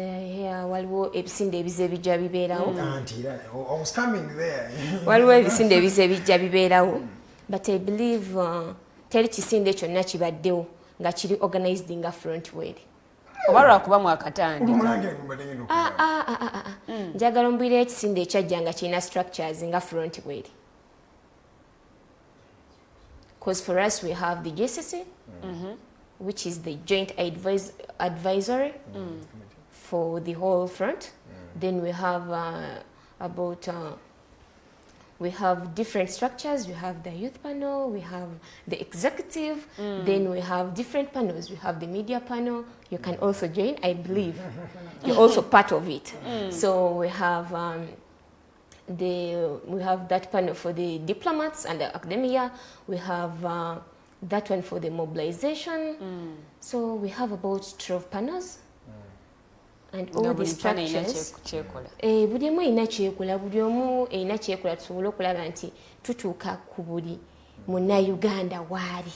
waliwo ebisinde ebize bijja bibeerawo. I was coming there. Waliwo ebisinde ebize bijja bibeerawo. But I believe teri kisinde kyonna kibaddewo nga kiri organized nga front way. Oba lwakuba mwakatandika. Njagala ombwira ekisinde ekyajja nga kirina structures nga front way. Because for us we have the JCC, which is the joint advisory for the whole front. Then we have we have different structures. We have the youth panel, we have the executive, then we have different panels. We have the media panel. You can also join, I believe. You're also part of it. So we have that panel for the diplomats and the academia. We have that one for the mobilization. So we have about 12 panels. And all the structures, buli omu erina kyekola, buli omu erina kyekola tusobole okulaba nti tutuuka ku buli munnayuganda waali.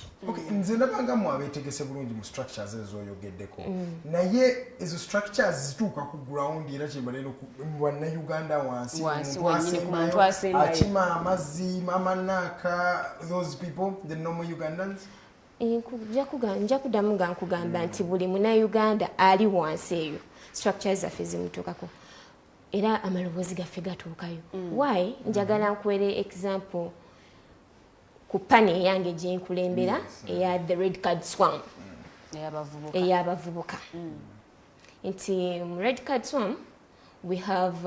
Nze ndabanga mwabeetegese bulungi mu structures ez'oyogeddeko, naye ezo structures zituuka ku ground era kyebaleero mu bannayuganda wansi, omuntu asembayo akima amazzi, amanaaka, those people, the normal Ugandans? Nja kuddamu nga nkugamba nti buli munnayuganda ali wansi eyo structures zaffe zimutuukako era amaloboozi gaffe gatuukayo. Why? Njagala nkuwere example ku pani eyange gye nkulembera eya the red card swarm ey'abavubuka. Nti mu red card swarm we have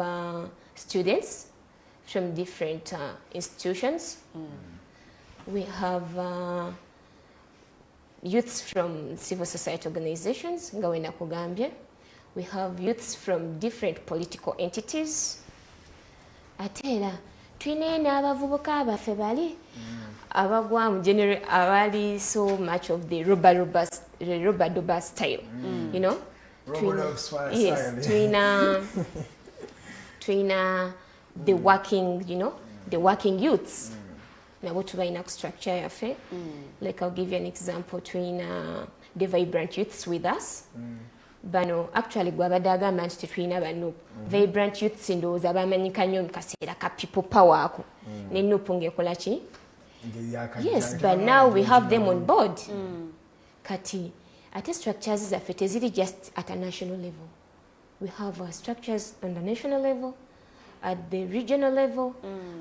students from different institutions. We have youths from civil society organizations nga we nakugambye. We have youths from different political entities. Ate era tulina n'abavubuka abaffe bali abagwa mu general abali so much of the rubber style. Yes, tulina the working, the working youths. Nabo tubalina ku structure yaffe. Like I'll give you an example, tulina the vibrant youths with us. Bano actually gwabadde agamba nti tetulina ba vibrant youths ndowooza bamanyika nnyo mu kaseera ka people power ako ne nupu ng'ekola ki? Yes, but now we have them on board. Kati ate structures zaffe teziri just at a national level. We have our structures on the national level, at the regional level,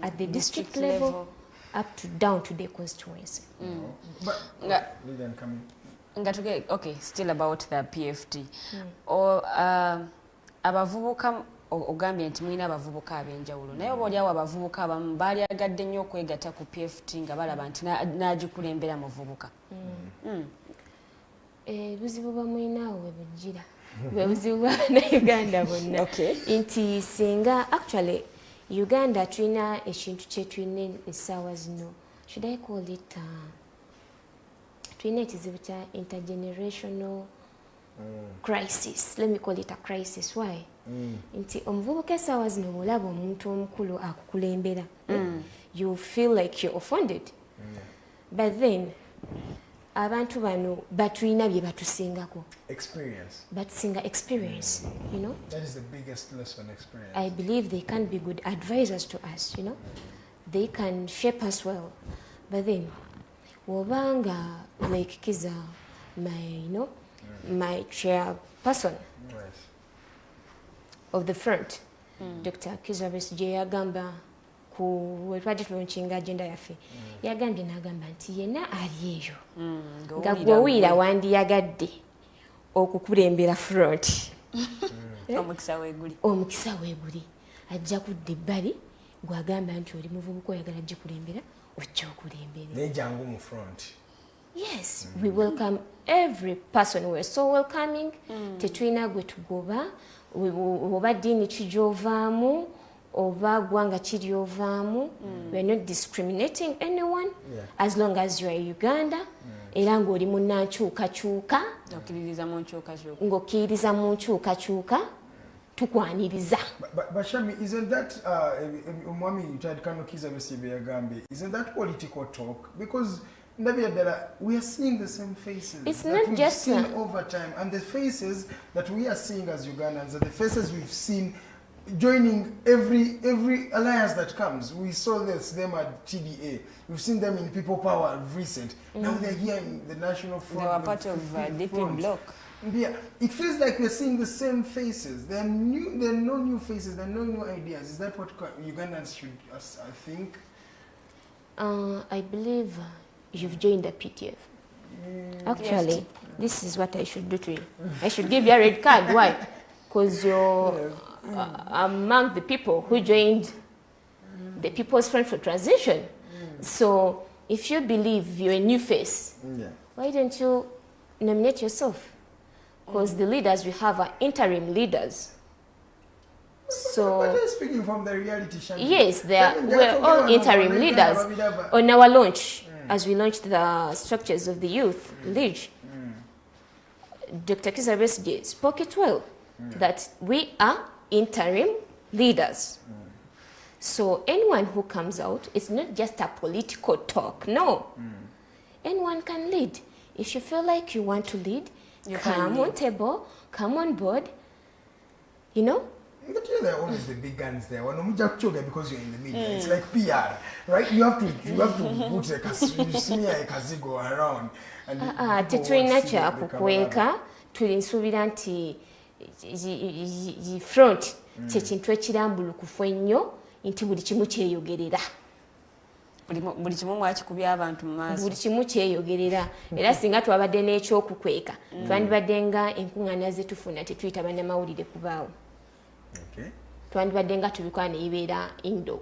at the district level, up to down to the constituency. Lilian, come in. Okay, still about the PFT. Or abavubuka ogambye nti mulina abavubuka ab'enjawulo naye oba oliawo abavubuka abamu baaliagadde nnyo okwegatta ku PFT nga balaba nti n'agikulembera muvubuka. Buzibu bwamulinawo bwe bujjira bwe buzibu bwa Uganda bonna nti singa actually Uganda tulina ekintu kye tulina essaawa zino, should I call it tulina ekizibu kya intergenerational crisis. Let me call it a crisis. Why? Nti omuvubuka essaawa zino bw'olaba omuntu omukulu akukulembera, you feel like you're offended. But then abantu bano batulina bye batusingako. Experience. Batusinga experience, you know. That is the biggest lesson, experience. I believe they can be good advisors to us, you know. They can shape us well. But then, wobanga like Kiza, my chairperson of the front, Dr. Kiza Besigye agamba ku wetwaje tulunkinga agenda yaffe. Yagambye n'agamba nti yenna ali eyo. Nga gw'owulira wandiyagadde okukulembera front. Omukisa weeguli. Ajja kudda ebbali gw'agamba nti oli muvubuka oyagala ajja kulembera ojja okulembera. Nejangu mu front. Yes, we welcome every person. We're so welcoming. Tetulina gwe tugoba, oba ddiini kijovaamu, oba gwanga kiryovaamu. We're not discriminating anyone as long as you're a Uganda. Era ng'oli munnankyukakyuka. Ng'okkiririza mu nkyukakyuka. Tukwaniriza. But Shami, isn't that Omwami Richard Kano Kiza Besigye yagambe, isn't that political talk? Because we are seeing the same faces. It's that not we've just seen over time, and the faces that we are seeing as Ugandans are the faces we've seen joining every alliance that comes. We saw them at TDA. We've seen them in People Power recent. Now they're here in the National Front. They were part of DP Bloc. Yeah, it feels like we're seeing the same faces. There are no new faces. There are no new ideas. Is that what Ugandans should think? I believe you've joined the PTF. Actually, this is what I should do to you. I should give you a red card. Why? Because you're among the people who joined the People's Front for Transition. So if you believe you're a new face, why don't you nominate yourself? Because the leaders we have are interim leaders. So but they're speaking from the reality, Shami. Yes, we're all interim leaders. On our launch, as we launched the structures of the youth league, Dr. Kiza Besigye spoke it well, that we are interim leaders. So anyone who comes out, it's not just a political talk, no. Anyone can lead. If you feel like you want to lead, come on table, come on board, you know. But there are always the big guns there. Because you're in the media, it's like PR, right? You have to put smear a kazigo around. Tetulina kya kukweka, tulinsuubira nti front kye kintu ekirambulukufu ennyo nti buli kimu kyeyogerera. Buli kimu mwakikubya abantu mu maaso. Buli kimu kyeyogerera. Era singa twabadde n'ekyokukweka, twandibadde nga enkuŋŋaana ze tufuna tetuyita bannamawulire kubaawo. Twandibadde nga tubikola ne yibeera indo.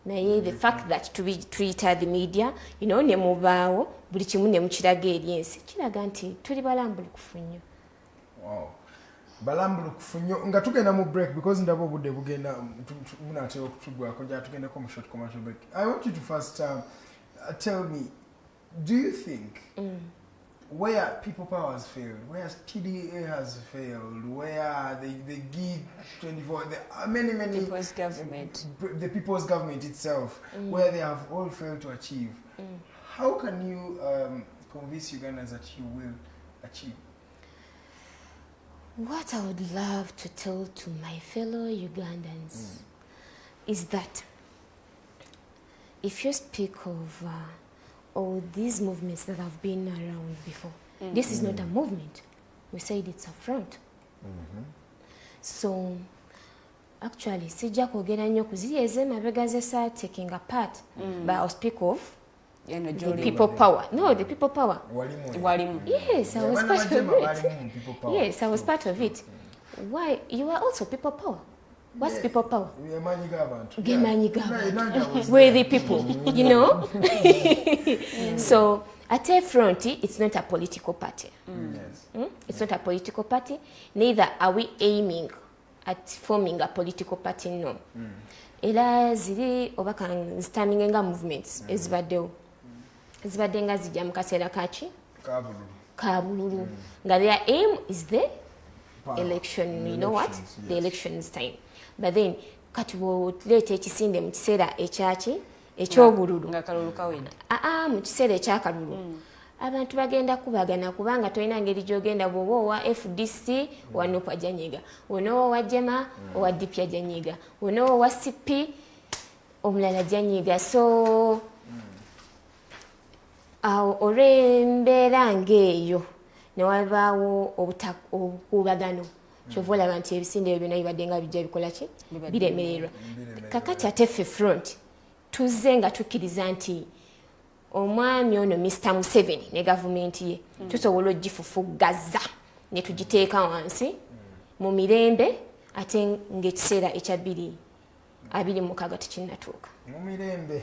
Naye the fact that tuyita the media, you know, ne mubaawo buli kimu ne mukiraga eri ensi kiraga nti tuli balambulukufu nnyo. Wow. Balambulukufu nnyo nga tugenda mu break because ndaba obudde bugenda munatera okutugwako ja tugendeko mu short commercial break. I want you to first tell me, do you think where People Power has failed, where TDA has failed, where the G24, many People's government, the People's Government itself, where they have all failed to achieve, how can you convince Ugandans that you will achieve? What I would love to tell to my fellow Ugandans is that if you speak of all these movements that have been around before, this is not a movement. We said it's a front. So actually, sijja kwogera nnyo ku ziri ez'emabega ze taking a part, but I'll speak of the People Power. No, the People Power. Yes, I was part of it. Yes, I was part of it. Why? You are also People Power. What's people power? Gemanyi government. We're the people, you know? So, at a front, it's not a political party. It's not a political party. Neither are we aiming at forming a political party, no. Era ziri obaka nstamininga movements ezibaddewo. Ezibadde nga zijja mu kaseera kaki? Kabululu. Nga their aim is the election, you know what? The elections time. But then, kati woleeta ekisinde mu kiseera ekyaki? Ekyobululu. Nga kalulu kawedde. Mu kiseera ekyakalulu. Abantu bagenda kubagana kubanga tolina ngeri gy'ogenda bw'oba owa FDC wano kwa janyiga. Ono owa Jema owa Dipya janyiga. Ono owa CP omulala janyiga. So, olw'embeera ng'eyo ne wabaawo obukubagano. Kyova olaba nti ebisinde ebyo byonna bibadde nga bijja bikola ki? Biremererwa. Kakati ate ffe front tuzze nga tukkiriza nti omwami ono Mr. Museveni ne gavumenti ye tusobola ogifufuggaza ne tugiteeka wansi mu mirembe ate ng'ekiseera ekya 2026 tekinnatuuka. Mu mirembe.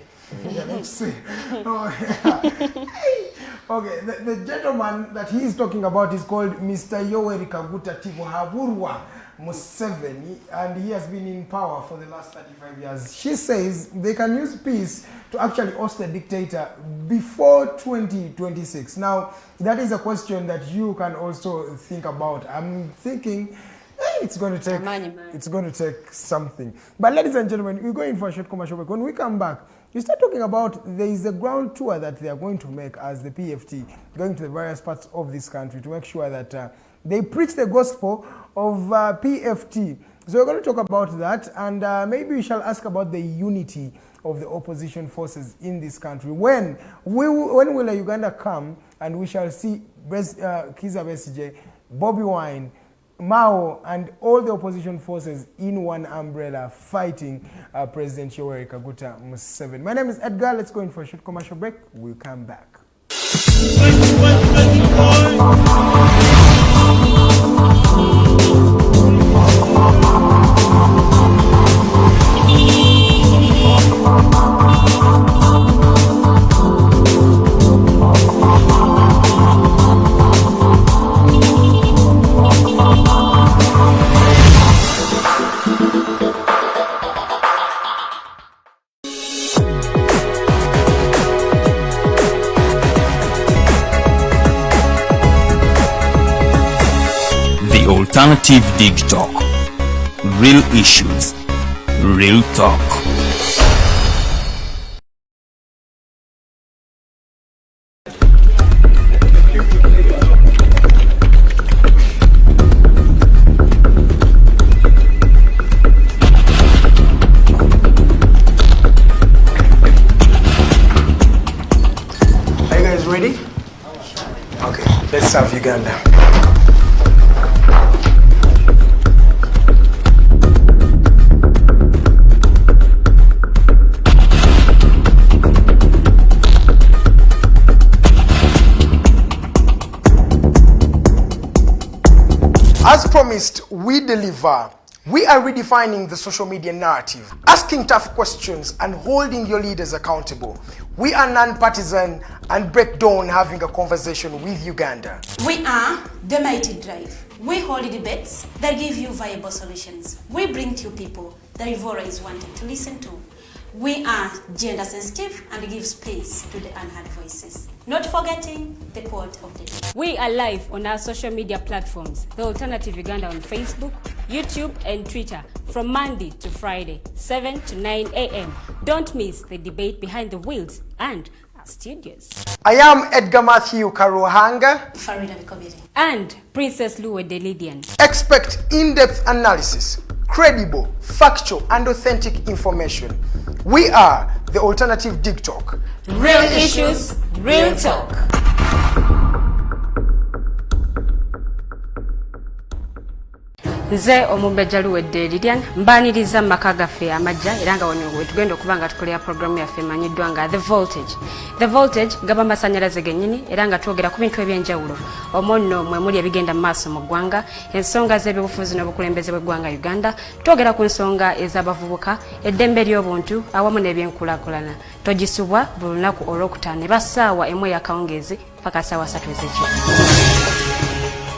Okay, the gentleman that he is talking about is called Mr. Yoweri Kaguta Tibuhaburwa Museveni, and he has been in power for the last 35 years. She says they can use peace to actually oust a dictator before 2026. Now, that is a question that you can also think about. I'm thinking it's going to take something. But ladies and gentlemen, we're going for a short commercial break. When we come back, you start talking about there is a ground tour that they are going to make as the PFT, going to the various parts of this country to make sure that they preach the gospel of PFT. So we're going to talk about that, and maybe we shall ask about the unity of the opposition forces in this country. When will Uganda come and we shall see Kizza Besigye, Bobi Wine, Mao, and all the opposition forces in one umbrella fighting President Yoweri Kaguta Museveni. My name is Edgar. Let's go in for a short commercial break. We'll come back. Alternative Dig Talk. Real issues, real talk. Are you guys ready? Okay, let's serve Uganda. As promised, we deliver. We are redefining the social media narrative, asking tough questions and holding your leaders accountable. We are non-partisan and break down having a conversation with Uganda. We are the Mighty Drive. We hold debates that give you viable solutions. We bring to you people that Ivora is wanting to listen to. We are gender sensitive and give space to the unheard voices. Not forgetting the quote of the day. We are live on our social media platforms, The Alternative Uganda on Facebook, YouTube and Twitter from Monday to Friday, 7 to 9 a.m. Don't miss the debate behind the wheels and our studios. I am Edgar Mathew Karuhanga and Princess Luwedde Lilian. Expect in-depth analysis, credible, factual and authentic information. We are the Alternative Dig Talk. Real issues, real talk. Nze Omumbejja Luwedde Lilian mbaniriza maka gaffe amajja era nga wano wetugenda okuba nga tukolera programu yaffe emanyiddwa nga The Voltage. The Voltage gaba masanyalaze gennyini era nga twogera ku bintu ebyenjawulo omwo nno mwe muli ebigenda mu maaso mu ggwanga, ensonga z'ebyobufuzi n'obukulembeze bw'eggwanga Uganda, twogera ku nsonga ez'abavubuka, eddembe ly'obuntu awamu n'ebyenkulaakulana. Togisubwa buli lunaku olwokutaano eba ssaawa emu ey'akawungeezi paka ssaawa 3 ez'ekiro.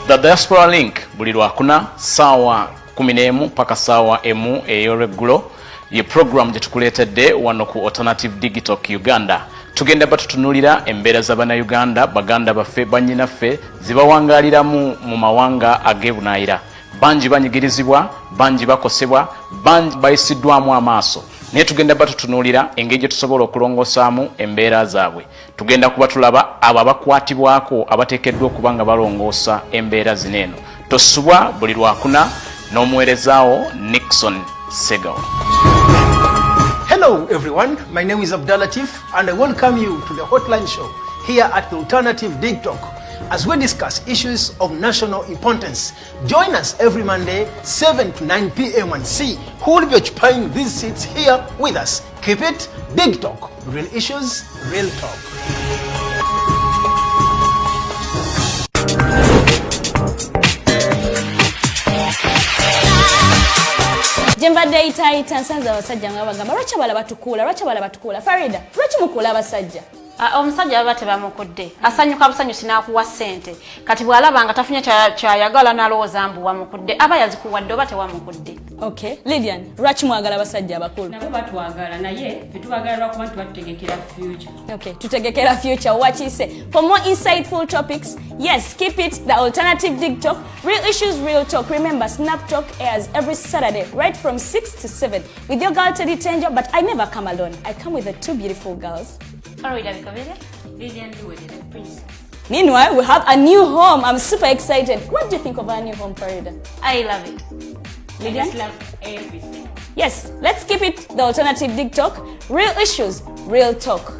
The Diaspora Link buli lwakuna saawa 11 paka saawa emu ey'olweggulo ye program gye tukuleetedde wano ku Alternative Digital Uganda. Tugenda batutunulira embeera z'Abannayuganda baganda baffe bannyinaffe zibawangaaliramu mu mawanga ag'ebunaayira. Bangi banyigirizibwa, bangi bakosebwa, bangi bayisiddwamu amaaso. Naye tugenda batutunulira engeri gye tusobola okulongosaamu embeera zaabwe. Tugenda kuba tulaba abo abakwatibwako abateekeddwa okuba nga balongoosa embeera zineeno. Tosubwa buli lwakuna n'omuweerezaawo Nixon Segawa. Hello everyone, my name is Abdul Latif and I welcome you to the Hotline Show here at the Alternative Digital as we discuss issues of national importance. Join us every Monday 7 to 9 p.m. and see who will be occupying these seats here with us. Keep it Big Talk, real issues, real talk. Jembadde itaita nsanze abasajja nga bagamba lwaki abala batukuula Farida lwaki mukuula abasajja omusajja baba tebamukudde asanyuka busanyusi n'akuwa ssente kati bw'alaba nga tafunye kyayagala n'alowooza mbu wamukudde aba yazikuwadde oba tewamukudde. Okay, Lilian, lwaki mwagala abasajja abakulu? Nabo batwagala naye fetubagala lwakuba nti batutegekera future. Okay, tutegekera future wakiyise. For more insightful topics, yes, keep it the Alternative Digital. Real issues, real talk. Remember, Snap Talk airs every Saturday, right from 6 to 7 with your girl Teddy Tenjo, but I never come alone. I come with the two beautiful girls. Lilian Luwedde, the princess. Meanwhile, we have a new home. I'm super excited. What do you think of our new home, Farida? I love it. I just love everything. Yes, let's keep it the Alternative Digital. Real issues, real talk.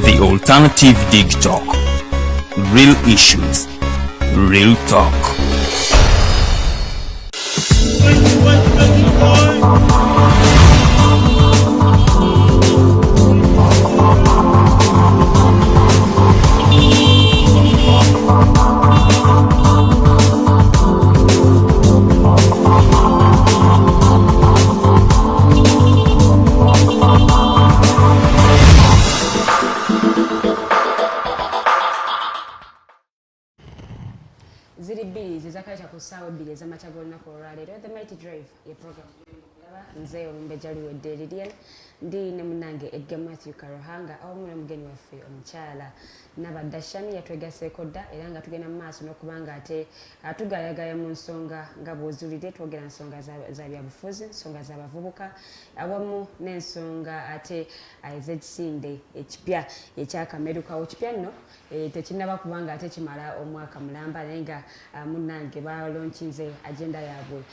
The Alternative Dig Talk. Real issues, real talk. Kusaawa 2 ez'amakya g'olunaku olwaleero The Mighty Drive ye program nze Omumbejja Luwedde Lilian ndi ne munnange Edgar Mathew Karuhanga awamu n'omugeni waffe omukyala Nabadda Shamim yatwegaseeko dda era nga tugenda mu maaso n'okuba nga ate atugayagaya mu nsonga nga bw'ozuulidde twogera nsonga za byabufuzi, nsonga z'abavubuka awamu n'ensonga ate ez'ekisinde ekipya ekyakamerukawo. Ekipya nno tekinnaba kubanga ate kimala omwaka mulamba naye nga munnange balonkinze agenda yaabwe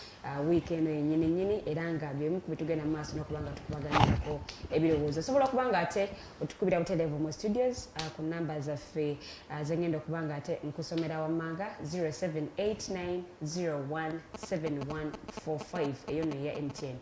wiiki eno yennyini era nga byemu ku bitugenda mu maaso n'okuba nga tukubaganyako ebirowoozo. Osobola okuba nga ate otukubira butereevu mu studios ku namba zaffe zengenda okuba nga ate nkusomera wammanga 0789017145 eyo no eya MTN.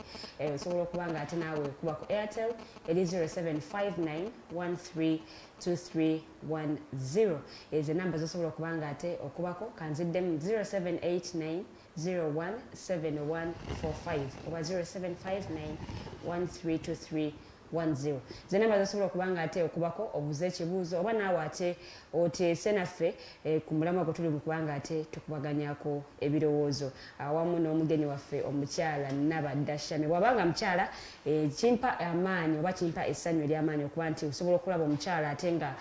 Osobola okuba nga ate naawe kuba ku Airtel eri 0759132310 ezo enamba zosobola okuba nga ate okubako kanziddemu 0789017145 oba 0759132310 zenamba zosobola okuba nga ate okubako obuze ekibuuzo oba naawe ate oteese naffe ku mulamwa gwe tuli mu kuba nga ate tukubaganyako ebirowoozo awamu n'omugenyi waffe omukyala Nabadda Shamim. Bw'abanga mukyala kimpa amaanyi oba kimpa essanyu ery'amaanyi okuba nti osobola okulaba omukyala ate nga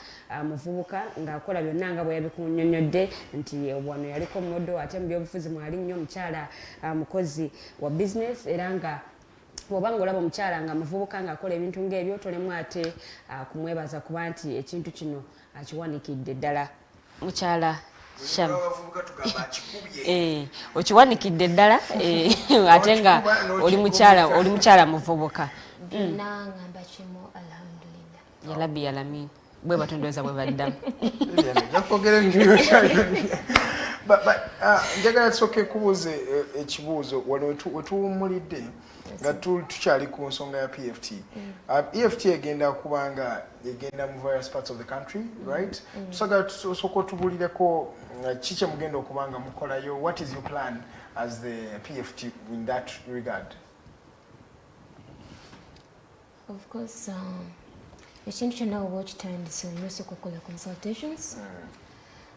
muvubuka ng'akola byonna nga bwe yabikunnyonnyodde nti wano yaliko mmodo ate mu byobufuzi mwali nnyo omukyala mukozi wa business era nga bw'obanga olaba omukyala nga muvubuka ng'akola ebintu ng'ebyo tolemu ate kumwebaza kuba nti ekintu kino akiwanikidde ddala. Mukyala okiwanikidde ddala ate nga oli mukyala muvubuka. Nangamba kimu alhamdulillah. Ya Rabbi alamin. Bwe batondoza bwe baddamu. Njagala tusooke kubuuze ekibuuzo wano wetuwummulidde nga tukyali ku nsonga ya PFT. EFT egenda kubanga egenda mu various parts of the country, right? Tusagala tusooka otubulireko kiki mugenda okubanga mukolayo. What is your plan as the PFT in that regard? Of course, ekintu kyonna oba okitandise olina osooka okukola consultations.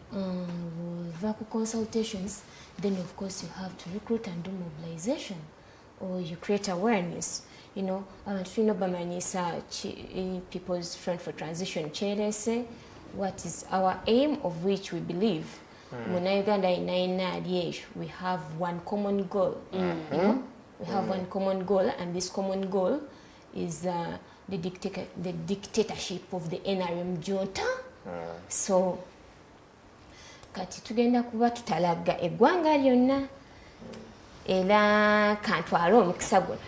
We'll consultations, then of course you have to recruit and do mobilization, or you create awareness. You know, People's Front for Transition Cherese, what is our aim of which we believe. Uganda we have one common goal. You know? We have one common goal, and this common goal is the dictatorship of the NRM junta. So kati tugenda kuba tutalaga eggwanga lyonna era kantwala omukisa guno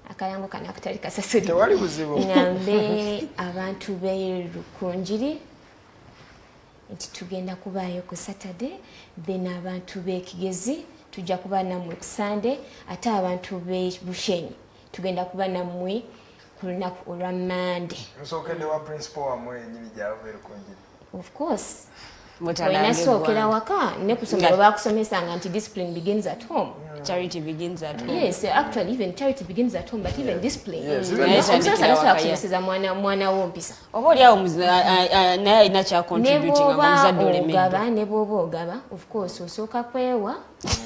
akalango kana akatali kasasudde tewali buzibu ngambe abantu b'Rukunjiri nti tugenda kubaayo ku Saturday, then abantu b'Ekigezi tujja kuba nammwe ku Sunday, ate abantu b'Ebushenyi tugenda kuba nammwe ku lunaku olwa Monday. Musookedde wa principal wamwe ennyini gy'ava Rukunjiri? Of course. Sookera waka ne kusomera bakusomesanga nti discipline begins at home. Charity begins at home. Yes, actually even charity begins at home, but even discipline. Omusomesa mwana wompisa. Oba oli awo naye alina kya contributing omuzadde olemedde. Ne bw'oba ogaba, of course osooka kwewa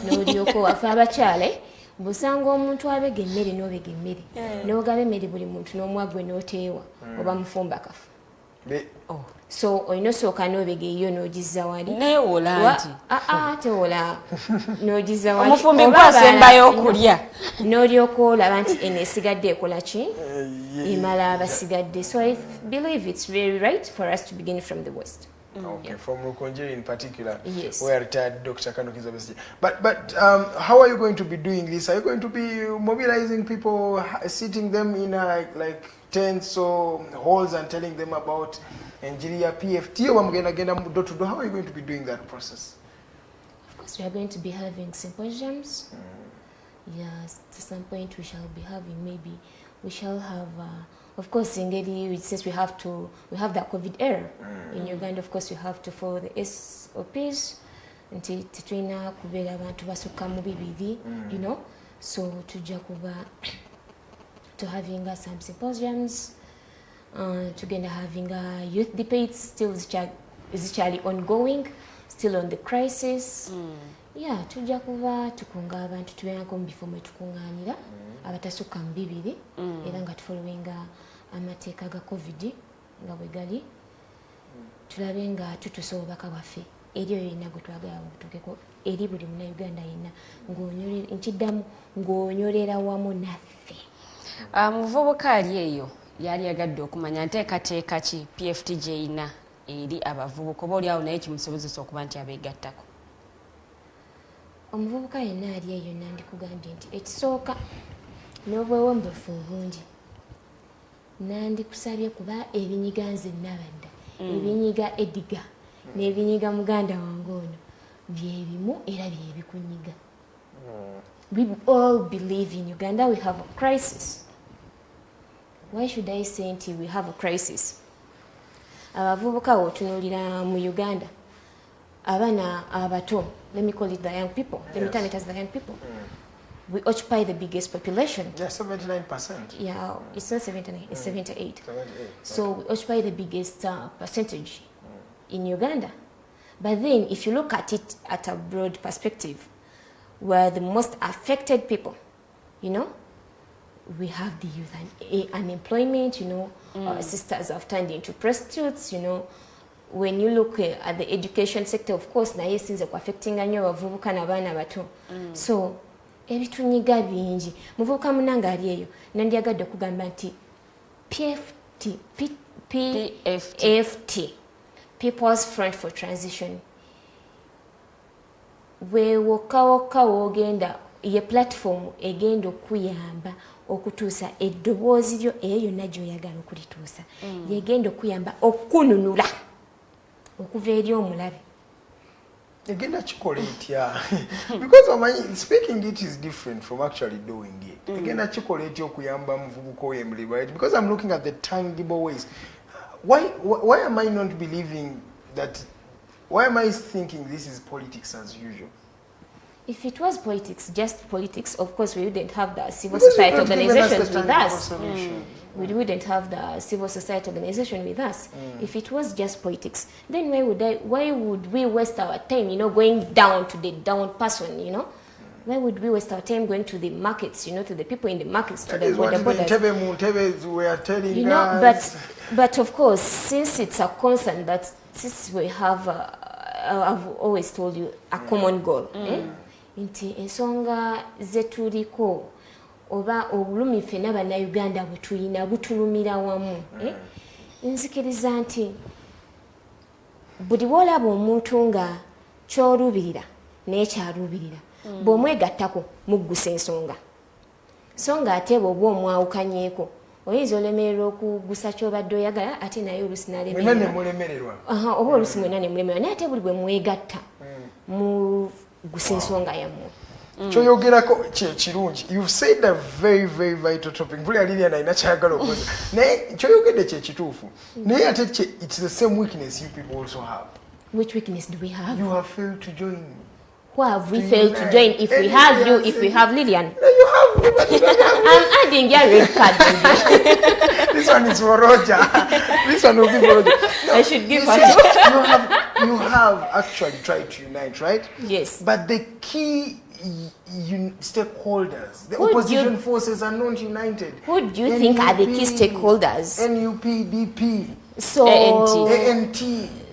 n'olyoka wafe abakyale busanga omuntu abega emmere n'obega emmere n'ogaba emmere buli muntu n'omwagwe n'oteewa oba mufumba kafu. So oyina osooka n'obega eyo n'ogizza wali neewola nti tewola n'ogizza wali omufumbi gwasembayo okulya n'olyoka olaba nti eno esigadde ekola ki emala abasigadde. So I believe it's very right for us to begin from the west. Okay, from Rukunjiri in particular, yes. Where retired Dr. Kanukiza Besigye. But how are you going to be doing this? Are you going to be mobilizing people, sitting them in like tents or halls and telling them about Nigeria PFT, or door to door? How are you going to be doing that process? Of course, we are going to be having symposiums. Yes, at some point we shall be having, maybe we shall have. Of course, since we have the COVID era in Uganda, of course we have to follow the SOPs. Until tetwina kubeera abantu basukka mu bibiri, you know. So tujja kuba to having some symposiums, together having youth debates, still is actually ongoing, still on the crisis. Yeah, tujja kuba tukunga abantu tubeerako mu bifo mwe tukungaanira abatasukka mu bibiri era nga tufollowinga amateeka ga COVID nga bwe gali, tulabe nga tutusa obubaka bwaffe eri oyo yenna gwe twagala butuukeko eri buli munnayuganda yenna nkiddamu ng'onyolera wamu naffe. Muvubuka ali eyo yali agadde okumanya nteekateeka ki PFT gy'erina eri abavubuka oba oli awo naye kimusobozesa okuba nti abeegattako? Omuvubuka yenna ali eyo nandikugambye nti ekisooka n'obwewombefu obungi nandikusabye kuba ebinyiga nze Nabadda, ebinyiga Edgar n'ebinyiga muganda wange ono byebimu era byebikunyiga. We all believe in Uganda we have a crisis. Why should I say nti we have a crisis? Abavubuka otunuulira mu Uganda abana abato, let me call it the young people, let me term it as the young people. We occupy the biggest population. Yeah, 79%. Yeah, it's not 79, it's 78. So we occupy the biggest percentage in Uganda. But then if you look at it at a broad perspective, we're the most affected people, you know. We have the youth and unemployment, you know. Our sisters have turned into prostitutes, you know. When you look at the education sector, of course, naye sinze affecting nnyo abavubuka n'abaana bato. So ebitunyiga bingi. Muvubuka munange ali eyo nandyagadde okugamba nti PFT, People's Front for Transition, bwe wokka wogenda ye platform egenda okuyamba okutuusa eddoboozi lyo eyo yonna gy'oyagala okulituusa yegenda okuyamba okununula okuva eri omulabe egenda kikola etya because speaking it is different from actually doing it egenda kikola etya okuyamba omuvubuka oyo emulibwa because I'm looking at the tangible ways. Why am I not believing that? Why am I thinking this is politics as usual? If it was politics, just politics, of course we wouldn't have the civil society organizations with us. We wouldn't have the civil society organization with us. If it was just politics, then why would we waste our time, you know, going down to the down person, you know? Why would we waste our time going to the markets, you know, to the people in the markets, to the borders? We are telling you know, but of course, since it's a concern that since we have, I've always told you, a common goal. Inti ensonga zetuliko oba obulumi ffenna bannayuganda bwe tulina butulumira wamu. Nzikiriza nti buli bw'olaba omuntu nga ky'oluubirira n'ekyaluubirira bw'omwegattako muggusa ensonga so nga ate bw'oba omwawukanyeeko oyinza olemererwa okuggusa ky'obadde oyagala ate naye oluusi n'alemererwa oba oluusi mwenna ne mulemererwa naye ate buli bwe mwegatta muggusa ensonga yammwe. Kyoyogerako kirungi. You've said a very, very vital topic. Buli Lilian alina kyayagala okukoza. Naye kyoyogedde kye kituufu. Naye ate it's the same weakness you people also have. Which weakness do we have? You have failed to join. Who have we failed to join? If we have you, if we have Lilian. No, you have. I'm adding your red card. This one is for Roger. This one will be for Roger. No, I should give her. You have actually tried to unite, right? Yes. But the key stakeholders, the opposition forces are not united. Who do you think are the key stakeholders? NUP, DP, ANT.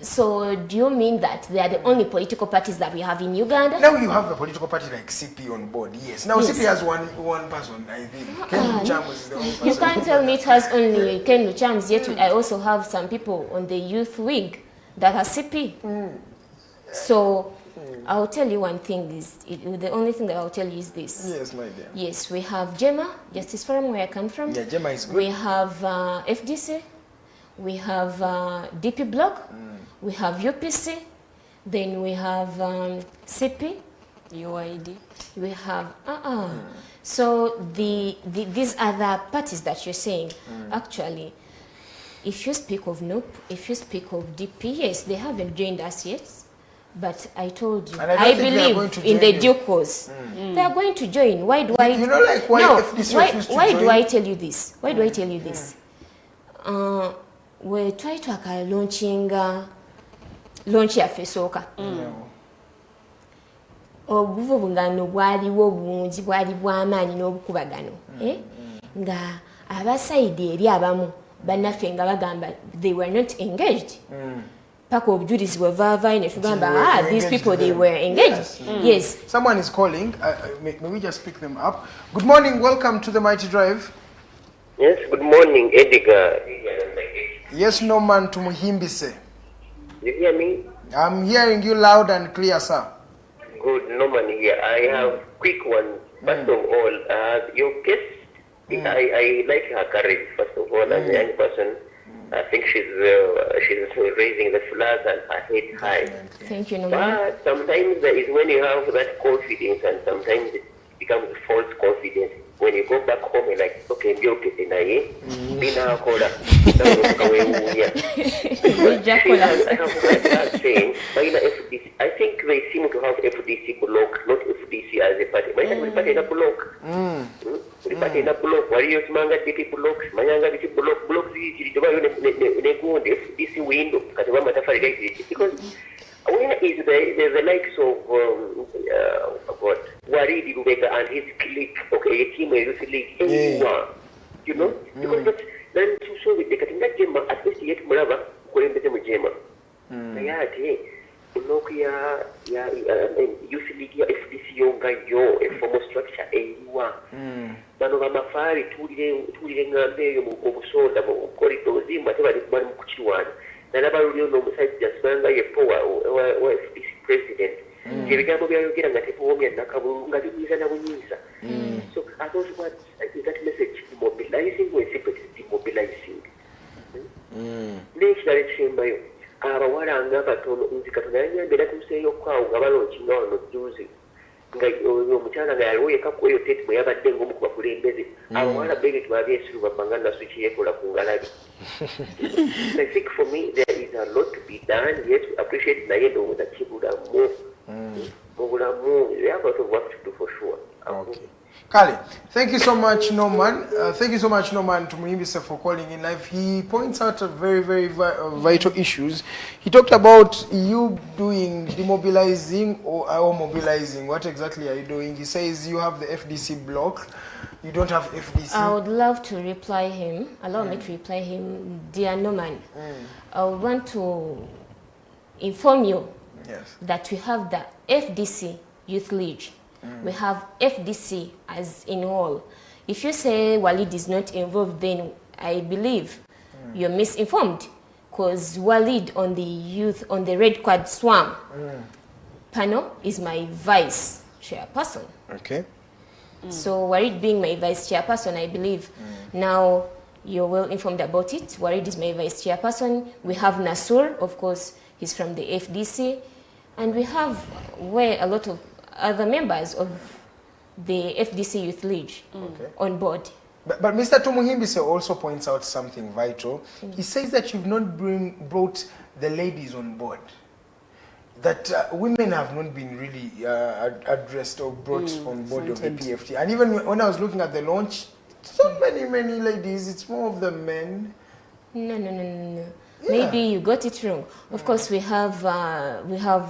So do you mean that they are the only political parties that we have in Uganda? Now you have a political party like CP on board, yes. Now CP has one person, I think. Ken Luchams is the only person. You can't tell me it has only Ken Luchams, yet I also have some people on the youth wing that are CP. So I'll tell you one thing, the only thing that I'll tell you is this. Yes, my dear. Yes, we have Jema, Justice Forum, where I come from. Yeah, Jema is good. We have FDC, we have DP Block, we have UPC, then we have CP, UID. We have, So these other parties that you're saying, actually, if you speak of NUP, if you speak of DP, yes, they haven't joined us yet. But I told you, I believe in the due course. They are going to join. Why do I? You know, like why? No, why do I tell you this? Why do I tell you this? We try to launch ya fesoka. Obuvubungano bwaliwo bungi bwali bw'amaanyi n'obukubagano. Nga abasaidi eri abamu bannaffe nga bagamba they were not engaged. These people, they were engaged. Yes. Someone is calling. May we just pick them up? Good morning. Welcome to the Mighty Drive. Yes, good morning, Edgar. Yes, Norman Tumuhimbise. You hear me? I'm hearing you loud and clear, sir. Good, Norman here. I have quick one. First of all, your guest, I like her courage, first of all, as a young person. I think she's raising the flag and her head high. Thank you, Norman. But sometimes there is when you have that confidence, and sometimes it becomes false confidence. When you go back home, you're like, okay, you're getting I have heard that saying, I think they seem to have FDC block, not FDC as a party. Every party in a block. Every party in a block. Why you manga DP blocks? Manga DP blocks FDC window. Because where is the likes of Waridi Rubeka and his clique, okay, a team where you league, anyone, you know? Because that's then to show with the Katinga Gemma, at least yet Murava, calling the Gemma. Nayati, Unokia, youth league, FDC, yo, a formal structure, anyone. Banova Mafari, Turing, Soda, Corridor, whatever is one Kuchuan. Nanaba, you know, besides just Manga, a power or FDC president. ebigambo byayogera nga tepoomya nakabulu nga binyiiza na bunyiiza. So I thought, what is that message? Demobilizing or simply demobilizing? N'ekirala ekisembayo abawala ng'abatono nzi Katonda yanyambye natuuseeyo okwawo nga balonkinga wano juzi nga omukyala nga yaliwo yekakweyo teti bwe yabadde ng'omu ku bakulembeze abawala bege tebabyesuulu babbanga nasuki yeekola ku ngalabi. I think for me there is a lot to be done. Yes, we appreciate naye ndowooza kibulamu mu bulamu. We have a lot of work to do for sure. Okay. Kale, thank you so much, Norman. Thank you so much, Norman, to Muhimbisa for calling in live. He points out a very vital issues. He talked about you doing demobilizing or mobilizing. What exactly are you doing? He says you have the FDC block. You don't have FDC. I would love to reply him. Allow me to reply him, dear Norman. I would want to inform you that we have the FDC Youth League. We have FDC as in all. If you say Walid is not involved, then I believe you're misinformed, because Walid on the youth, on the Red Quad Swam panel is my vice chairperson. Okay. So Walid being my vice chairperson, I believe now you're well informed about it. Walid is my vice chairperson. We have Nasur, of course, he's from the FDC. And we have a lot of other members of the FDC Youth League on board. But Mr. Tumuhimbise also points out something vital. He says that you've not brought the ladies on board. That women have not been really addressed or brought on board of the PFT. And even when I was looking at the launch, so many ladies, it's more of the men. No. Yeah. Maybe you got it wrong. Of course, we have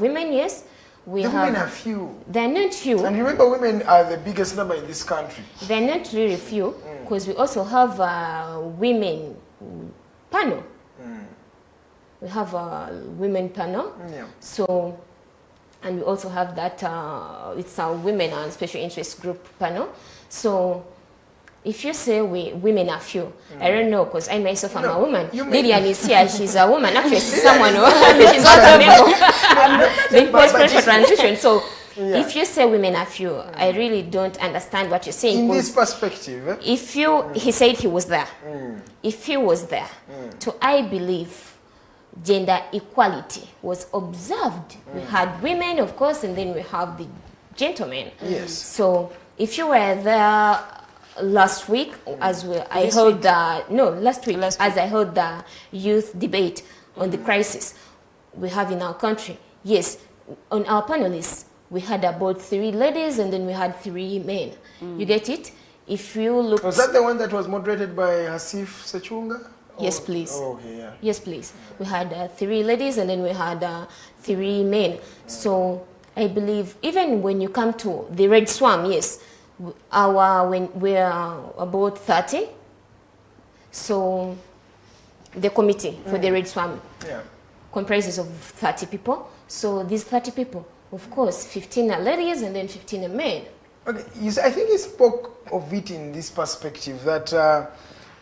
women, yes. Women are few. They're not few. And remember, women are the biggest number in this country. They're not really few, because we also have a women panel. We have a women panel. So, and we also have that, it's a women and special interest group panel. So, if you say women are few, I don't know, because I myself am a woman. Lilian is here, she's a woman. Actually, she's someone she's also a member. The post-special transition. So, if you say women are few, I really don't understand what you're saying. In this perspective, if he said he was there. If he was there, so I believe gender equality was observed. We had women, of course, and then we have the gentlemen. Yes. So, if you were there last week, as I held the youth debate on the crisis we have in our country. Yes, on our panelists, we had about 3 ladies and then we had 3 men. You get it? If you look... Was that the one that was moderated by Hasif Sechunga? Yes, please. Oh, yeah. Yes, please. We had 3 ladies and then we had 3 men. So I believe even when you come to the Red Swan, yes, when we're about 30, so the committee for the Red Swam comprises of 30 people. So these 30 people, of course, 15 are ladies and then 15 are men. Okay, I think he spoke of it in this perspective that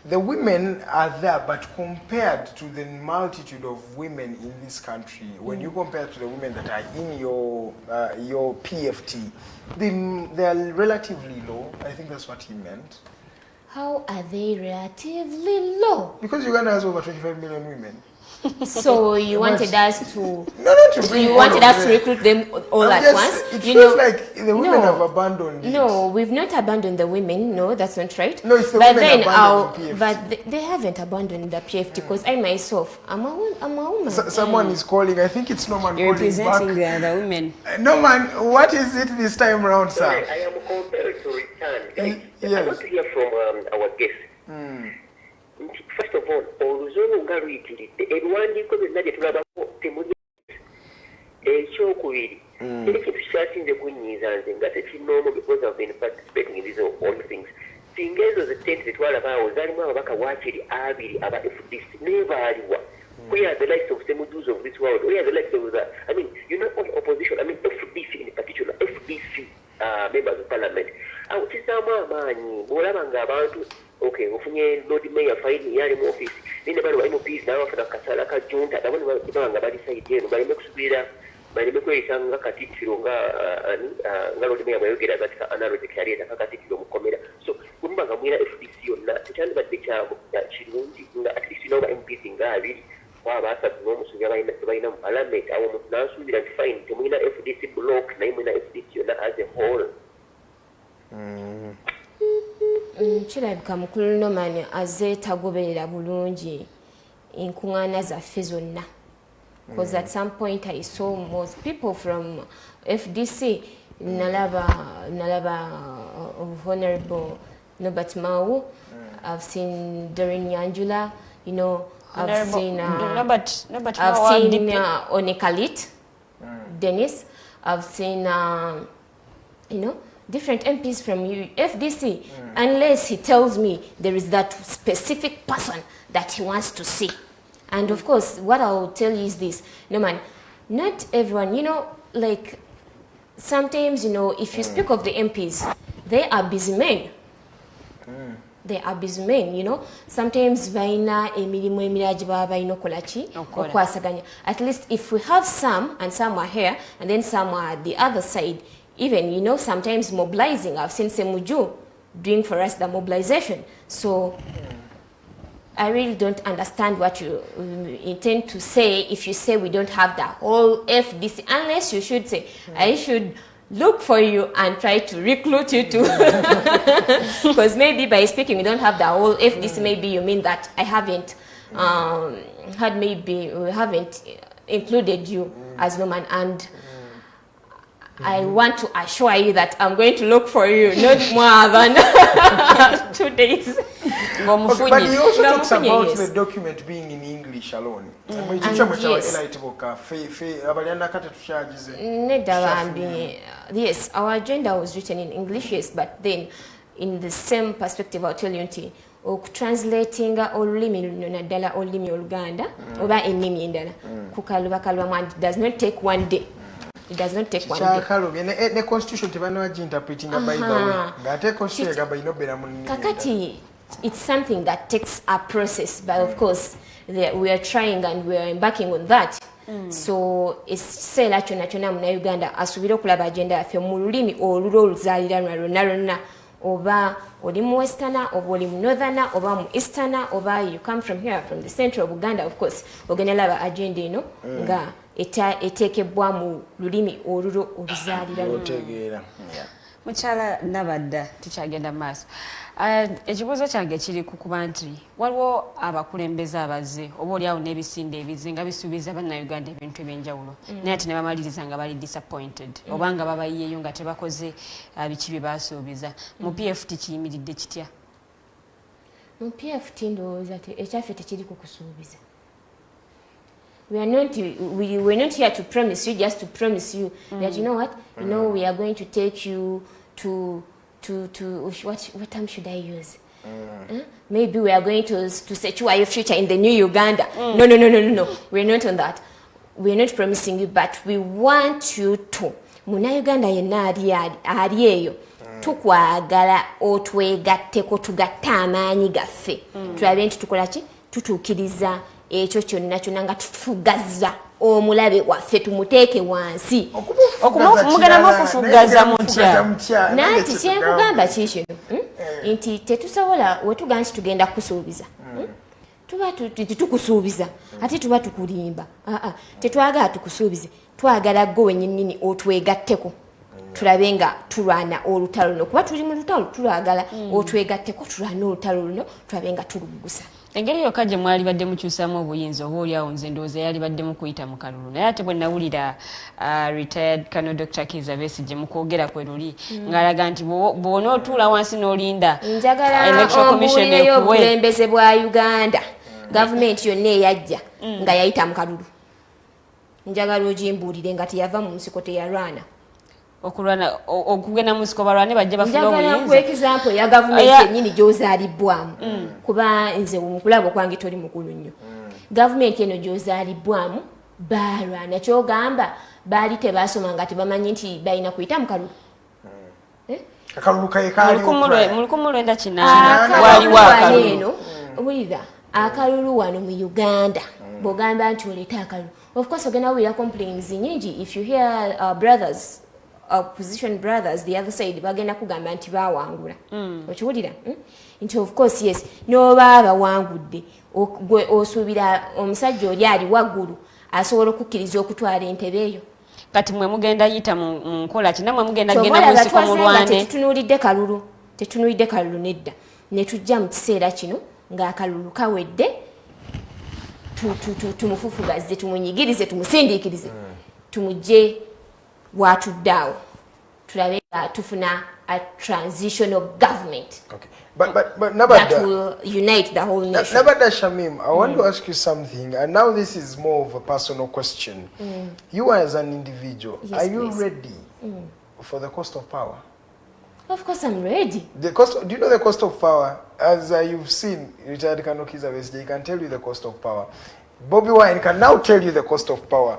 the women are there, but compared to the multitude of women in this country, when you compare to the women that are in your PFT, they are relatively low. I think that's what he meant. How are they relatively low? Because Uganda has over 25 million women. So you wanted us to... You wanted us to recruit them all at once? It feels like the women have abandoned it. No, we've not abandoned the women. No, that's not right. No, it's the women abandoned the PFT. But they haven't abandoned the PFT, because I myself, I'm a woman. Someone is calling. I think it's Norman calling representing back. the women. Norman, what is it this time around, sir? I am compelled to return. Yes. I want to hear from our guest. First of all, oluzungu nga luyitiridde ebiwandiiko byonna bye tulabako temuli ekyokubiri era ekintu kyasinze kunyiiza nze nga tekinnoomu because I've been participating in these all things. Singa ezo zetenti zetwalabaawo zaalimu ababaka waakiri 2 aba FDC nebaaliwa. We are the likes of Semudus of this world. We are the likes of that. I mean, you're not all opposition. I mean, FDC in particular, FDC members of parliament. Awukizaamu amaanyi bw'olaba ng'abantu okay, ufunye Lord Mayor fine yali mu office. Nine bali wa MPs na wafuna kasala ka junta. Dabone banga bali side eno bali mekusubira baleme kweyisa nga katikkiro nga lodime yabwayogera gati ka analogic yaleeta ka katikkiro mukomera so bwemuba nga mwina FDC yonna tekyandibadde kirungi nga at least noba MPs nga 2 waba 3 n'omusubi balina mu parliament awo omuntu n'ansuubira nti fine temulina FDC block naye mulina FDC yonna as a whole. Kirabika mukulu nomani azze tagoberera bulungi enkuŋŋaana zaffe zonna. Because at some point I saw most people from FDC, Nalaba Honorable Norbert Mao, I've seen Doreen Yanjula, you know, I've seen Onekalit, Dennis, I've seen, you know, different MPs from FDC, unless he tells me there is that specific person that he wants to see. And of course, what I'll tell you is this, no man, not everyone, you know, like sometimes, you know, if you speak of the MPs, they are busy men. They are busy men, you know. Sometimes vaina emirimu emiraji baba baino kolachi okwasaganya. At least if we have some and some are here and then some are at the other side, even, you know, sometimes mobilizing. I've seen Semuju doing for us the mobilization. So I really don't understand what you intend to say if you say we don't have the whole FDC, unless you should say, I should look for you and try to recruit you too. Because maybe by speaking we don't have the whole FDC, maybe you mean that I haven't we haven't included you as woman. And I want to assure you that I'm going to look for you, not more than 2 days. Okay, but he also talks about the document being in English alone. Yes, our agenda was written in English, yes, but then in the same perspective, I'll tell you, translating olulimi naddala olulimi Oluganda oba ennimi endala kukalubakalubamu does not take 1 day. It does not take 1 day. The constitution interpreting by the way. Kakati, it's something that takes a process, but of course we are trying and we are embarking on that. So it's say la chona muna Uganda asubira okulaba agenda yaffe mu lulimi olulo oluzaaliranwa lwonna lwonna, oba oli mu westerner oba oli mu northerner oba mu easterner oba you come from here from the central of Uganda, of course ogenda laba agenda eno nga eteekebwa mu lulimi olulo oluzaaliranwa. Mukyala Nabadda tukyagenda maaso. Ekibuuzo kyange kiri kukuba nti waliwo abakulembeze abazze oba oliawo n'ebisinde ebize nga bisuubiza bannayuganda ebintu ebyenjawulo naye ati ne bamaliriza nga bali disappointed oba nga babayiyeyo nga tebakoze biki bye baasuubiza. Mu PFT kiyimiridde kitya? Mu PFT ndowooza ekyaffe tekiri kukusuubiza. We're not here to promise you, just to promise you that, you know what, you know, we are going to take you to what term should I use? Maybe we are going to secure your future in the new Uganda. No. We're not on that. We're not promising you, but we want you to. Muna Uganda yenna ali eyo. Tukwagala otwegatteko tugatta amaanyi gaffe. Tulabe nti tukola ki? Tutuukiriza ekyo kyonna kyonna nga tufugaza omulabe waffe tumuteeke wansi. Okumuganamu okufugaza mutya? Nanti kyenkugamba kikino nti tetusobola wetuga nti tugenda kusuubiza tuba tukusuubiza ate tuba tukulimba. Tetwagala tukusuubize, twagala gwe wennyini otwegatteko tulabe nga tulwana olutalo luno. Kuba tuli mu lutalo tulwagala otwegatteko tulwana olutalo luno tulabe nga tuluggusa. Engeri yokka gye mwali badde mukyusamu obuyinza oba oliawo nze ndowooza yali badde mu kuyita mu kalulu, naye ate bwe nawulira retired Colonel Dr. Kizza Besigye mu kwogera kwe luli ng'alaga nti bw'onootuula wansi n'olinda njagala ombuulire y'obukulembeze bwa Uganda gavumenti yonna eyajja nga yayita mu kalulu, njagala ogimbuulire nga teyava mu nsiko teyalwana. Okulwana okugenda mu nsiko balwane bajja bafuna obuyinza. Njagala ku example ya gavumenti yennyini gy'ozaalibwamu kuba nze omukulabo kwange toli mukulu nnyo. Gavumenti eno gy'ozaalibwamu balwana, kyogamba baali tebaasoma nga tebamanyi nti balina kuyita mu kalulu. Akalulu kaye kaali mu 1998 waliwo akalulu. Owulira akalulu wano mu Uganda bw'ogamba nti oleeta akalulu of course ogenda wira complaints nyingi. If you hear our brothers, opposition brothers the other side bagenda kugamba nti bawangula okiwulira nti of course yes noba bawangudde gwe osuubira omusajja oli ali waggulu asobola okukkiriza okutwala entebe eyo kati mwe mugenda yita mu nkola ki namwe mugenda genda mu nsiko mu lwande tetunuulidde kalulu nedda ne tujja mu kiseera kino ng'akalulu kawedde tumufufugaze tumunyigirize tumusindiikirize tumugye watuddawo tulabe tufuna a transitional government. Okay. But Nabadda, that will unite the whole nation. Nabadda Shamim, I want to ask you something, and now this is more of a personal question. You as an individual, yes, are you please. ready for the cost of power? Of course I'm ready. The cost. Do you know the cost of power? As you've seen, retired Kanokiza Besigye can tell you the cost of power. Bobby Wine can now tell you the cost of power.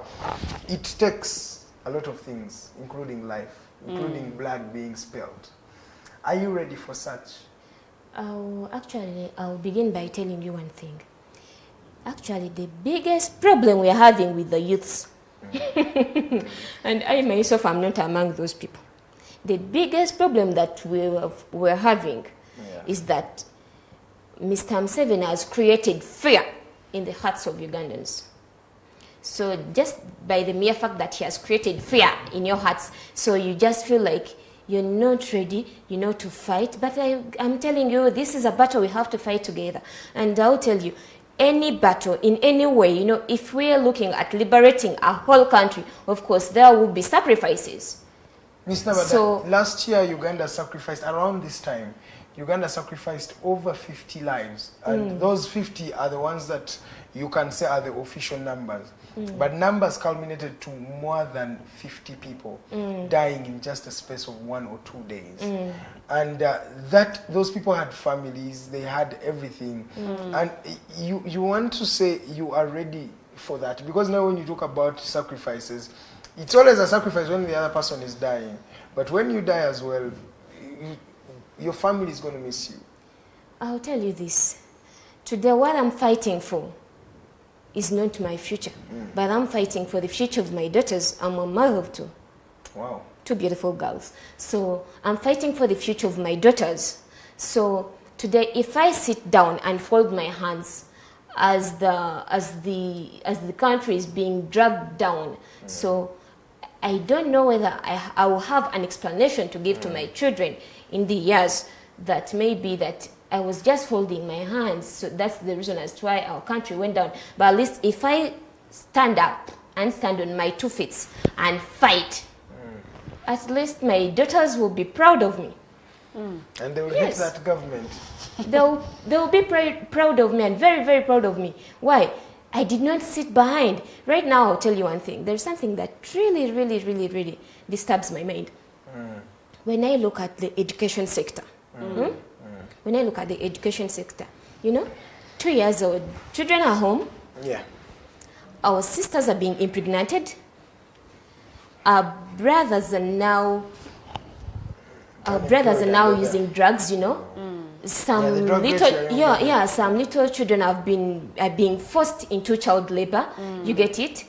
It takes a lot of things, including life, including blood being spilled. Are you ready for such? Actually, I'll begin by telling you one thing. Actually, the biggest problem we are having with the youths, and I myself am not among those people. The biggest problem that we're having is that Mr. Museveni has created fear in the hearts of Ugandans. So just by the mere fact that he has created fear in your hearts, so you just feel like you're not ready, to fight. But I'm telling you, this is a battle we have to fight together. And I'll tell you, any battle in any way, if we are looking at liberating a whole country, of course, there will be sacrifices. Ms. Nabadda, last year Uganda sacrificed, around this time, Uganda sacrificed over 50 lives. And those 50 are the ones that you can say are the official numbers. But numbers culminated to more than 50 people dying in just a space of 1 or 2 days. And those people had families, they had everything. And you want to say you are ready for that. Because now when you talk about sacrifices, it's always a sacrifice when the other person is dying. But when you die as well, your family is going to miss you. I'll tell you this. Today, what I'm fighting for is not my future, but I'm fighting for the future of my daughters. I'm a mother of two. Wow. 2 beautiful girls. So I'm fighting for the future of my daughters. So today, if I sit down and fold my hands as the country is being dragged down, so I don't know whether I will have an explanation to give to my children in the years that maybe that I was just holding my hands. So that's the reason as to why our country went down. But at least if I stand up and stand on my 2 feet and fight, at least my daughters will be proud of me. And they will hit that government. They'll be proud of me and very, very proud of me. Why? I did not sit behind. Right now, I'll tell you one thing. There's something that really, really, really, really disturbs my mind. When I look at the education sector, when I look at the education sector, 2 years old, children are home. Yeah. Our sisters are being impregnated. Our brothers are now using drugs, Some some little children are being forced into child labor. You get it?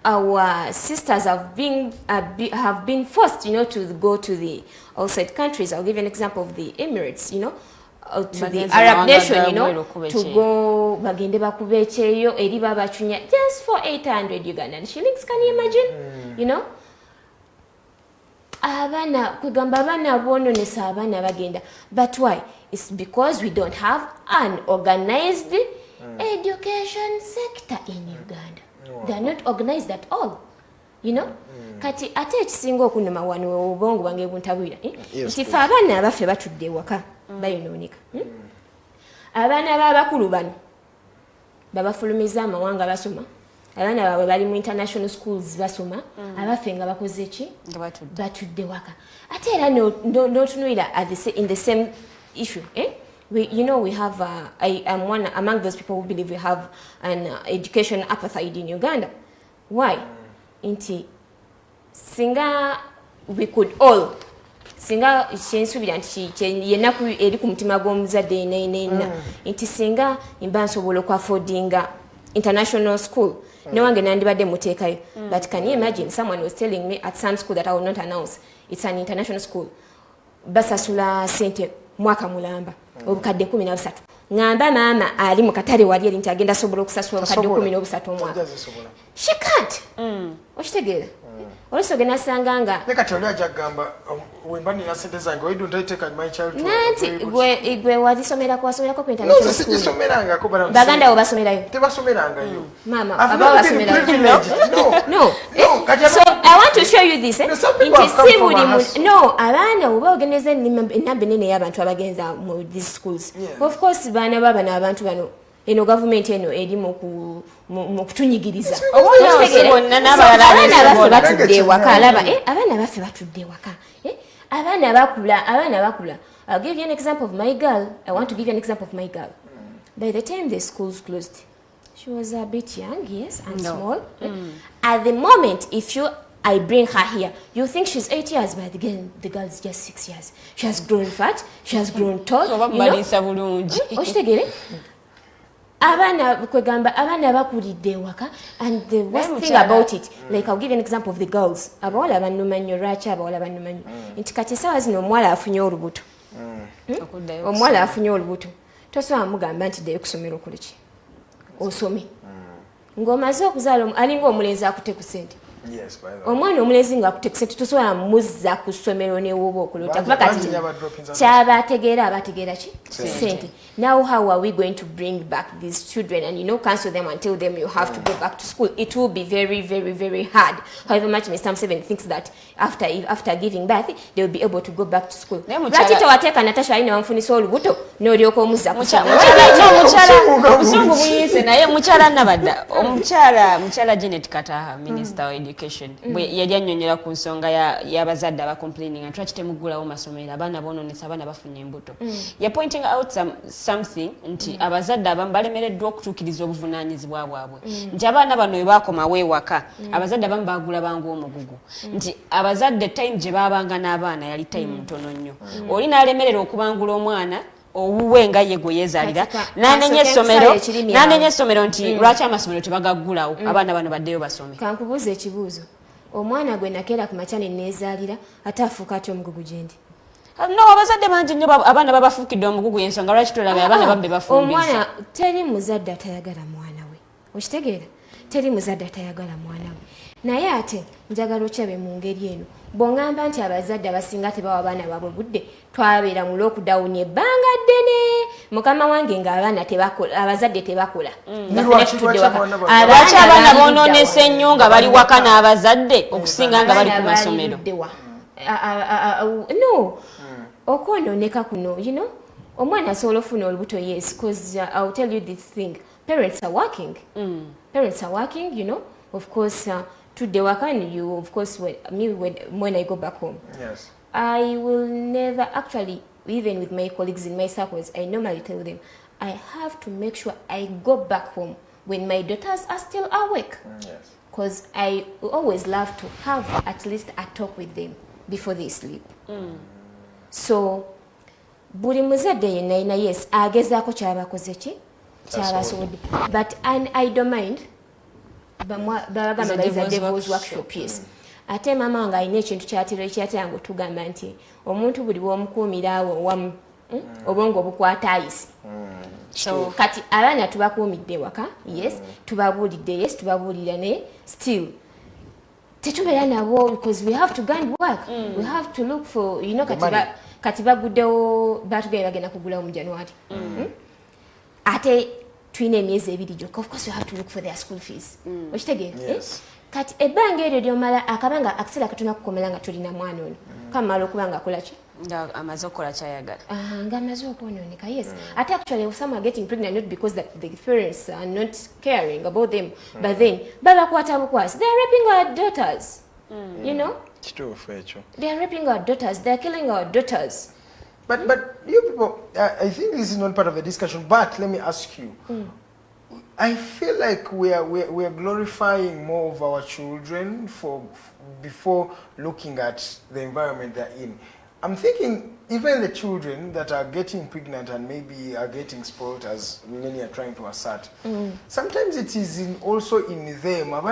Our sisters have been forced, to go to the outside countries. I'll give you an example of the Emirates, to the Arab nation, to go bagende bakubecheyo eri babachunya just for 800 Ugandan shillings. Can you imagine? Abana kugamba abana bononesa abana bagenda. But why? It's because we don't have an organized education sector in Uganda. They are not organized at all. Kati ate ekisinga okunuma wano obwongo bwange buntabwira. Nti fe abaana abaffe batudde ewaka bayinoonika. Abaana b'abakulu bano babafulumiza amawanga basoma. Abaana baabwe bali mu international schools basoma. Abaffe nga bakoze ki? Batudde waka. Ate era n'otunuulira in the same issue. We have, I am one among those people who believe we have an education apartheid in Uganda. Why? Inti, singa we could all, singa chensubira nti yenaku eri ku mutima gw'omuzadde inti singa imba nsobola ku affordinga international school no wange nandibadde muteekayo but can you imagine someone was telling me at some school that I will not announce, it's an international school, basasula sente mwaka mulamba obukadde 13 ngamba mama ali mu katale wali eri nti agenda sobola okusasula obukadde 13 omwaka she can't okitegeera also gena sanganga neka toli ajagamba wembani na sente zange why don't I take my child to nanti gwe wazisomera ko ku international school someranga ko bara baganda obasomerayo tebasomeranga yo mama aba basomerayo no so I want to show you this no abaana oba ogeneze nambe nene y'abantu abagenza mu these schools of course bana baba n'abantu bano eno government eno eri mu kutunyigiriza abaana baffe batudde waka abaana bakula. I'll give you an example of my girl. I want to give you an example of my girl. By the time the schools closed, she was a bit young, yes, and small. At the moment, I bring her here, you think she's 8 years, but again, the girl is just 6 years. She has grown fat, she has grown tall. Abana bakulidde waka, and the worst thing about it, like I'll give you an example of the girls. Abawala banumanyo racha abawala banumanyo. Nti kati sawa zino omwala afunye olubuto. Omwala afunye olubuto. Tosobola mugamba nti ddeyo kusomera okuliki. Osome. Ng'omaze okuzaala alinga omulenzi akute ku ssente. Yes, by the way. Omwana omulenzi ng'akute ku ssente tosobola muzza ku ssomero ne woba okulota. Kuba kati ky'abategeera abategeera ki? Ssente. Now how are we going to bring back these children and cancel them and tell them you have to go back to school? It will be very, very, very hard. However much Mr. Museveni thinks that after giving birth they will be able to go back to school. Lwaki tewateeka Natasha alina wamfunisa olubuto n'olyoka omuzza ku ssomero? Musungu muyise naye mukyala Nabadda mukyala Janet Kataha Minister of Education yali annyonnyola ku nsonga y'abazadde abacomplaining nti lwaki temuggulawo masomero abaana boononesa abaana bafunye embuto. You're pointing out something nti abazadde abamu balemereddwa okutuukiriza obuvunaanyizibwa bwabwe nti abaana bano bwe baakomawo ewaka abazadde abamu baagula bangu omugugu nti abazadde time gye baabanga n'abaana yali time ntono nnyo oli n'alemerera okubangula omwana owuwe nga ye gwe yeezaalira n'anenya essomero nti lwaki amasomero tebagaggulawo abaana bano baddeyo basome. Kankubuuza ekibuuzo, omwana gwe nakeera ku makya ne neezaalira ate afuuka atya omugugu gye ndi? No, abazadde bangi nnyo abaana babafuukidde omugugu y'ensonga lwaki tolaba abaana babbe bafumbiza. Omwana teri muzadde atayagala mwana we, okitegeera? Teri muzadde atayagala mwana we. Naye ate njagala okyabe mu ngeri eno bw'oŋŋamba nti abazadde abasinga tebawa abaana baabwe budde twabeera mu lockdown ebbanga ddene mukama wange ng'abaana tebakola abazadde tebakola lwaki abaana boonoonese nnyo nga bali waka n'abazadde okusinga nga bali ku masomero? No, okwonooneka kuno, omwana asobola ofuna olubuto, yes, because I'll tell you this thing, parents are working, of course, tudde waka, and you, of course, when I go back home, yes, I will never, actually, even with my colleagues in my circles, I normally tell them, I have to make sure I go back home when my daughters are still awake, because I always love to have at least a talk with them before they sleep. So buli muzadde yenna yes agezaako kyabakoze ki kyabasobodde, but I don't mind babagamba bayiza devil's workshop, yes. Ate mama wange alina ekintu kyatera tugamba nti omuntu buli bw'omukuumira awo wamu obwongo obukwata ayisi. So kati abaana tubakuumidde waka, yes, tubabuulidde, yes, tubabuulira ne still tetubeera nabo because we have to go and work. We have to look for, kati baguddewo batugenda bagenda kugulawo mu January. Ate tulina emyezi ebiri gyokka, of course we have to look for their school fees. Okitegeera? Kati ebbanga eryo lyomala akabanga akaseera katuna kukomera nga tulina mwana ono kamala okuba nga akola ki? Amaze okukola kyayagala. Nga amaze okwonooneka, yes. Ate actually some are getting pregnant not because that the parents are not caring about them, but then babakwata bukwasi. They are raping our daughters. They are raping our daughters. They are killing our daughters. But you people, I think this is not part of the discussion, but let me ask you. I feel like we are glorifying more of our children before looking at the environment they're in. I'm thinking even the children that are getting pregnant and maybe are getting spoiled, as many are trying to assert, sometimes it is also in them. That's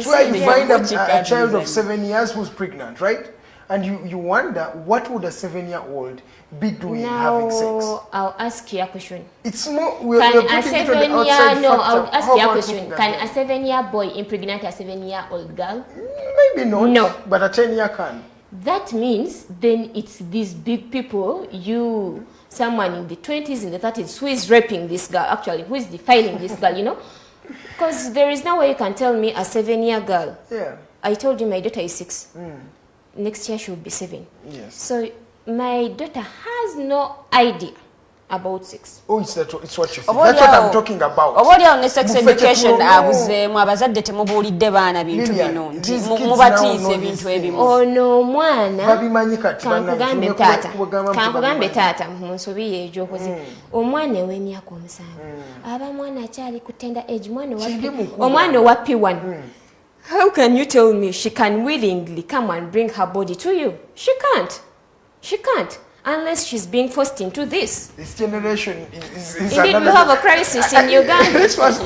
why you find a child of 7 years who's pregnant, right? And you wonder, what would a 7-year-old be doing having sex? I'll ask you a question. It's more, we're putting it on the outside factor. I'll ask you a question. Can a 7-year boy impregnate a 7-year-old girl? Maybe not. No. But a 10-year can. That means then it's these big people, someone in the 20s, in the 30s, who is raping this girl, actually, who is defiling this girl, you know? Because there is no way you can tell me a 7-year girl. Yeah. I told you my daughter is 6. Next year she will be 7. Yes. So my daughter has no idea about sex. Oh, it's what you think. That's what I'm talking about. Oboli on sex education abuzeemu abazadde temubuulidde baana bintu bino nti mubatiise ebintu ebimu. Ono mwana babimanyi kati kankugambe taata mu nsobi ye egyokoze omwana ow'emyaka 7 aba mwana akyali ku tender age omwana owa P1. How can you tell me she can willingly come and bring her body to you? She can't. She can't. Unless she's being forced into this. This generation is indeed, we have a crisis in Uganda. Let's first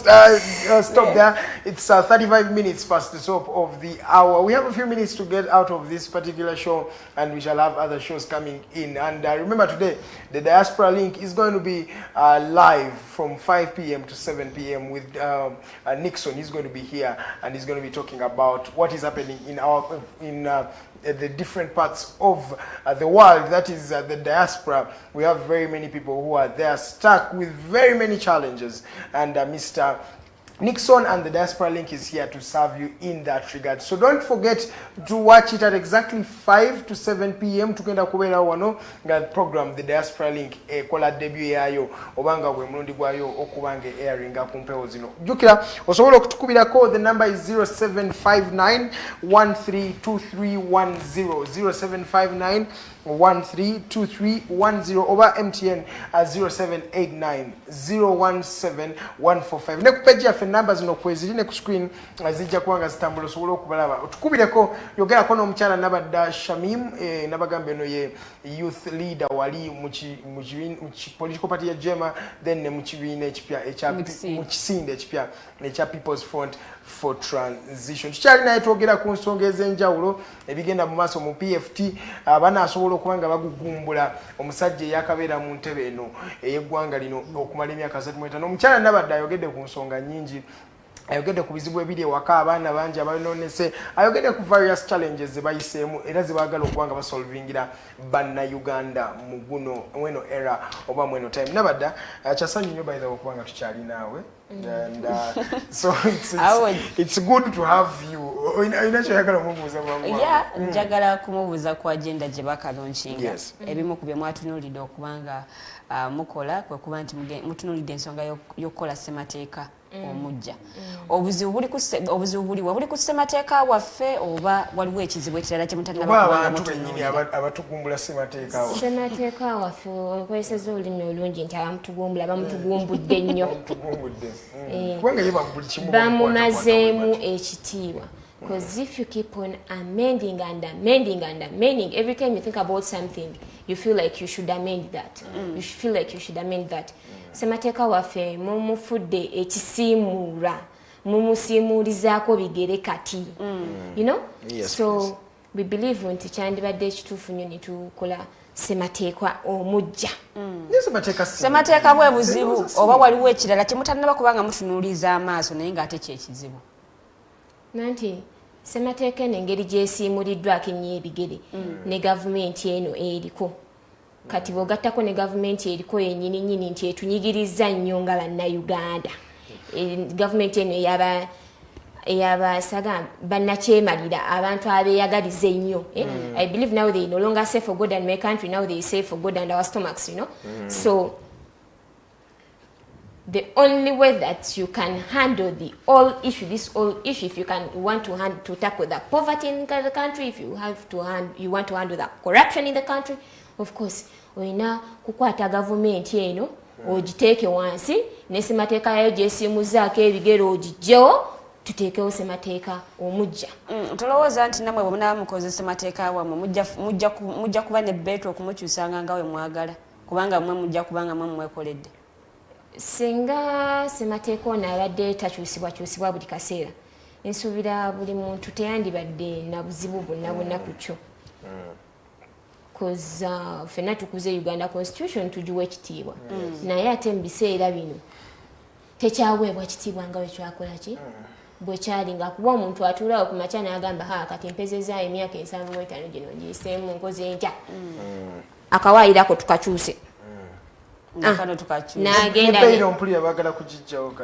stop there. It's 35 minutes past the top of the hour. We have a few minutes to get out of this particular show, and we shall have other shows coming in. And remember today, the Diaspora Link is going to be live from 5 p.m. to 7 p.m. with Nixon. He's going to be here, and he's going to be talking about what is happening in the different parts of the world, that is the diaspora. We have very many people who are there stuck with very many challenges, and Mr. Nixon and the Diaspora Link is here to serve you in that regard. So don't forget to watch it at exactly 5 to 7 p.m. Tukenda kubera wano nga program the Diaspora Link kola debut yayo obanga gwe mulundi gwayo okubange airing ku mpewo zino. Jukira osobola okutukubirako, the number is 0759 132310 0759-132310 over MTN at 0789-017-145. Ne kupeji ya namba zino kwezirine ku screen zijja kuwanga zitambula osobola okubalaba. Otukubireko yogera kono Omumbejja Nabadda Shamim nabagambe no ye youth leader wali mu political party ya Jema, then ne mu kibiina ekipya mu kisinde ekipya ekya People's Front for Transition. Tukyali naye twogera ku nsonga ez'enjawulo ebigenda mu maaso mu PFT. Abana asobola okubanga bagugumbula omusajja eyakabeera mu ntebe eno ey'eggwanga lino okumala emyaka 35. Omukyala Nabadda ayogedde ku nsonga nnyingi. Ayogedde ku bizibu ebiri ewaka, abaana bangi abayonoonese, ayogedde ku various challenges ze bayiseemu era ze baagala okubanga basolvingira bannayuganda mu guno mweno era oba mweno time. Nabadda kyasanyu nnyo by the way okubanga tukyali naawe. And so it's good to have you. Yeah, njagala kumubuuza ku agenda gye bakalonkinga. Ebimu ku bye mwatunuulidde okubanga mukola kwe kuba nti mutunuulidde ensonga y'okukola ssemateeka omujja. Obuzibu buli ku ssemateeka waffe oba waliwo ekizibu ekirala kye mutalina abantu bennyini abatugumbula ssemateeka waffe. Ssemateeka waffe okozesa olulimi olungi nti abamutugumbula bamutugumbudde nnyo. Bamumazeemu ekitiibwa. Because if you keep on amending and amending and amending, every time you think about something, you feel like you should amend that. You feel like you should amend that. Ssemateeka waffe mumufudde ekisiimuula, mumusiimuulizaako bigere kati. You know? Yes, so we believe nti kyandibadde ekituufu nnyo ne tukola ssemateeka omujja. Ssemateeka bwe buzibu oba waliwo ekirala kye mutalina kubanga mutunuuliza amaaso naye ng'ate kyekizibu. Nanti ssemateeka eno engeri gyesiimuliddwako ennyo ebigere ne gavumenti eno eriko. Kati bw'ogattako ne gavumenti eriko yennyini nnyini nti etunyigiriza nnyo nga bannayuganda. Gavumenti eno eyabasaga bannakyemalira abantu abeeyagaliza ennyo. I believe now they no longer say for God and my country, now they say for God and our stomachs, you know. So the only way that you can handle this whole issue, if you want to tackle the poverty in the country, if you want to handle the corruption in the country, of course, oyina kukwata government eno ogiteeke wansi ne ssemateeka yayo gyesiimuzaako ebigere ogijjewo tuteekewo ssemateeka omujja. Tolowooza nti namwe bwe munaba mukoze ssemateeka wammwe mujja kuba ne beetu okumukyusanga nga we mwagala kubanga mmwe mujja kubanga mmwe mwekoledde. Singa ssemateeka ono abadde takyusibwakyusibwa buli kaseera nsuubira buli muntu teyandibadde na buzibu bwonna ku kyo. Because ffenna tukuze Uganda Constitution tugiwa ekitiibwa naye ate mu biseera bino tekyaweebwa kitiibwa nga bwekyakola ki bwe kyali nga kuba omuntu atuulawo ku makya n'agamba kati mpezezaayo emyaka 75 gino ngiyiseemu nkoze ntya akawaayirako tukakyuse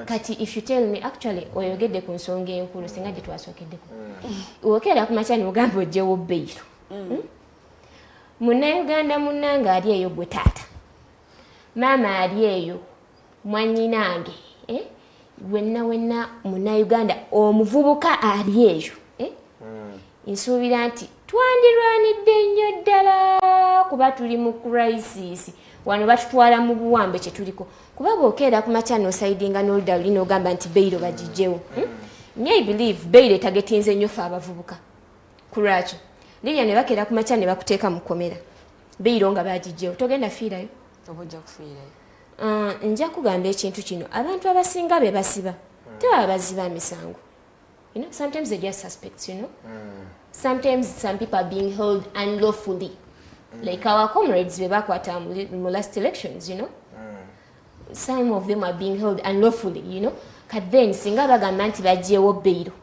kati if you tell me actually oyogedde ku nsonga enkulu singa gye twasookeddeko okeera ku makya n'ogamba ogyewo bbeiro Munnayuganda munnange ali eyo gwe taata maama ali eyo mwannyinange wenna munnayuganda omuvubuka ali eyo nsuubira nti twandirwanidde nnyo ddala kuba tuli mu crisis wano batutwala mu buwambe kye tuliko kuba bw'okeera ku makya n'osaidinga n'oludda luli n'ogamba nti beyiro bagijjewo I believe beyiro etagetinze nnyo ffe abavubuka ku lwakyo Lilian ne bakeera ku makya ne bakuteeka mu kkomera beyiro nga bagijjewo togenda fiirayo oba ojja kufiirayo. Nja kugamba ekintu kino abantu abasinga be basiba tebaba baziba misango. Sometimes they just suspects, Sometimes some people are being held unlawfully. Like our comrades be bakwata mu last elections, Some of them are being held unlawfully, But then singa bagamba nti bagyewo beyiro,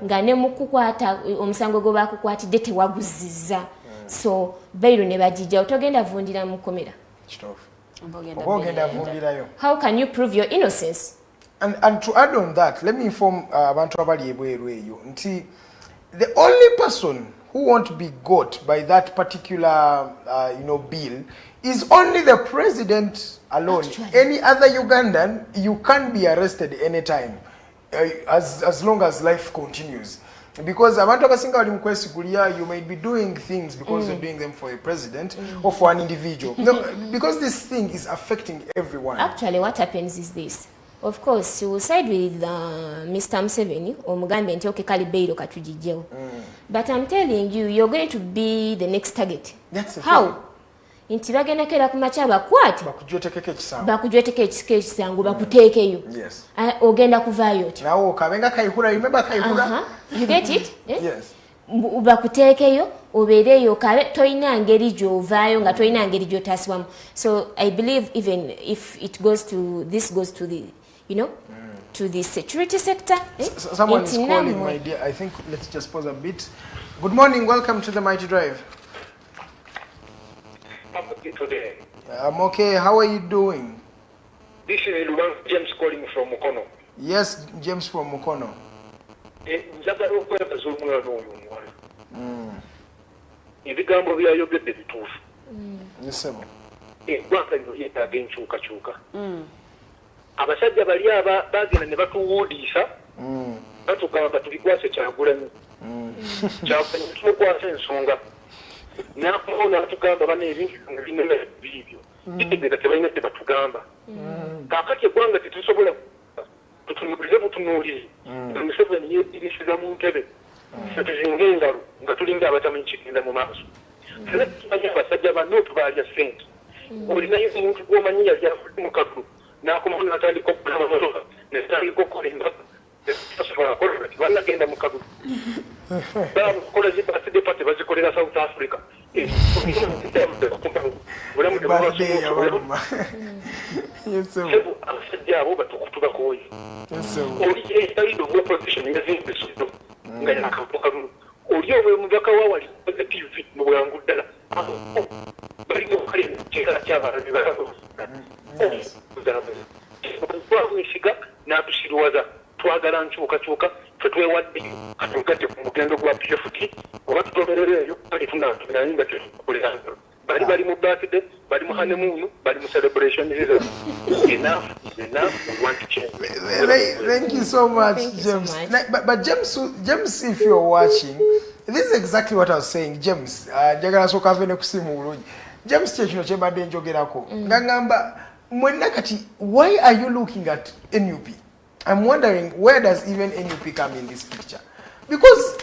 nga ne mukukwata omusango gwe bakukwatidde tewaguzizza. So beyiro ne bagijjawo togenda vundira mu kkomera. How can you prove your innocence? And to add on that, let me inform abantu abali ebweru eyo nti the only person who won't be got by that particular bill is only the president alone. Actually. Any other Ugandan, you can't be arrested anytime as long as life continues. Because abantu abasinga bali mukwesigulya, you might be doing things because you're doing them for a president or for an individual. No, because this thing is affecting everyone. Actually, what happens is this. Of course, you will side with Mr. Museveni or Mugambe nti okay kali beyiro katujijjewo. But I'm telling you, you're going to be the next target. That's how? Nti bagenda kera ku makya bakwate bakujweteko ekisango bakuteekeyo ogenda kuvaayo oti nawo kabenga kayihura remember kayihura you get it yes bakuteekeyo obeereyo kabe toyina ngeri gy'ovaayo nga toyina ngeri gy'otaasibwamu. So I believe even if it goes to the to the security sector. Someone is calling, my dear. I think let's just pause a bit. Good morning, welcome to the Mighty Drive. Today. I'm okay. How are you doing? This is James calling from Mukono. Yes, James from Mukono. Ebigambo byayogedde bituufu. Yesebo. Eggwanga lino lyetaaga enkyukakyuka. Abasajja bali aba bagenda ne batuwuudiisa batugamba tubikwase Kyagulanyi. Kyagulanyi tumukwase ensonga. Nakubawo n'atugamba bano ebintu binene biibyo kitegeeza tebalina kye batugamba kaakati eggwanga tetusobola tutunuulize butunuulize Museveni yeedirisiza mu ntebe tuzinga engalo nga tulinga abatamanyi kigenda mu maaso fena tumanyi abasajja banno tubaalya ssente olinayo omuntu gw'omanyi yali afudde mu kagulu n'akomawo n'atandika okugula amamotoka netandika okukola embaga tasobola kola bannagenda mu kagulu bakola zibaside pate bazikolera South Africa abasajja abo batukutubakooye oli etalido opposition yazimbesudo nga yakampakalu oli omubaka wawali TV mu bwangu ddala balina okukale kyekala kyabalabi twamwesiga n'atusiriwaza twagala nkyukakyuka tetwewadde katugadde ku mugendo gwa PFT oba tutoberereeyo alitunatunaye nga tetukolera bali mu birthday bali mu honeymoon bali mu celebration enough we want to change. Thank you so much, James. But James, if you're watching, this is exactly what I was saying. James, njagala soka avene kusimu bulungi. James kyekino kyembadde njogerako ngamba mwenna kati why are you looking at NUP? I'm wondering where does even NUP come in this picture? Because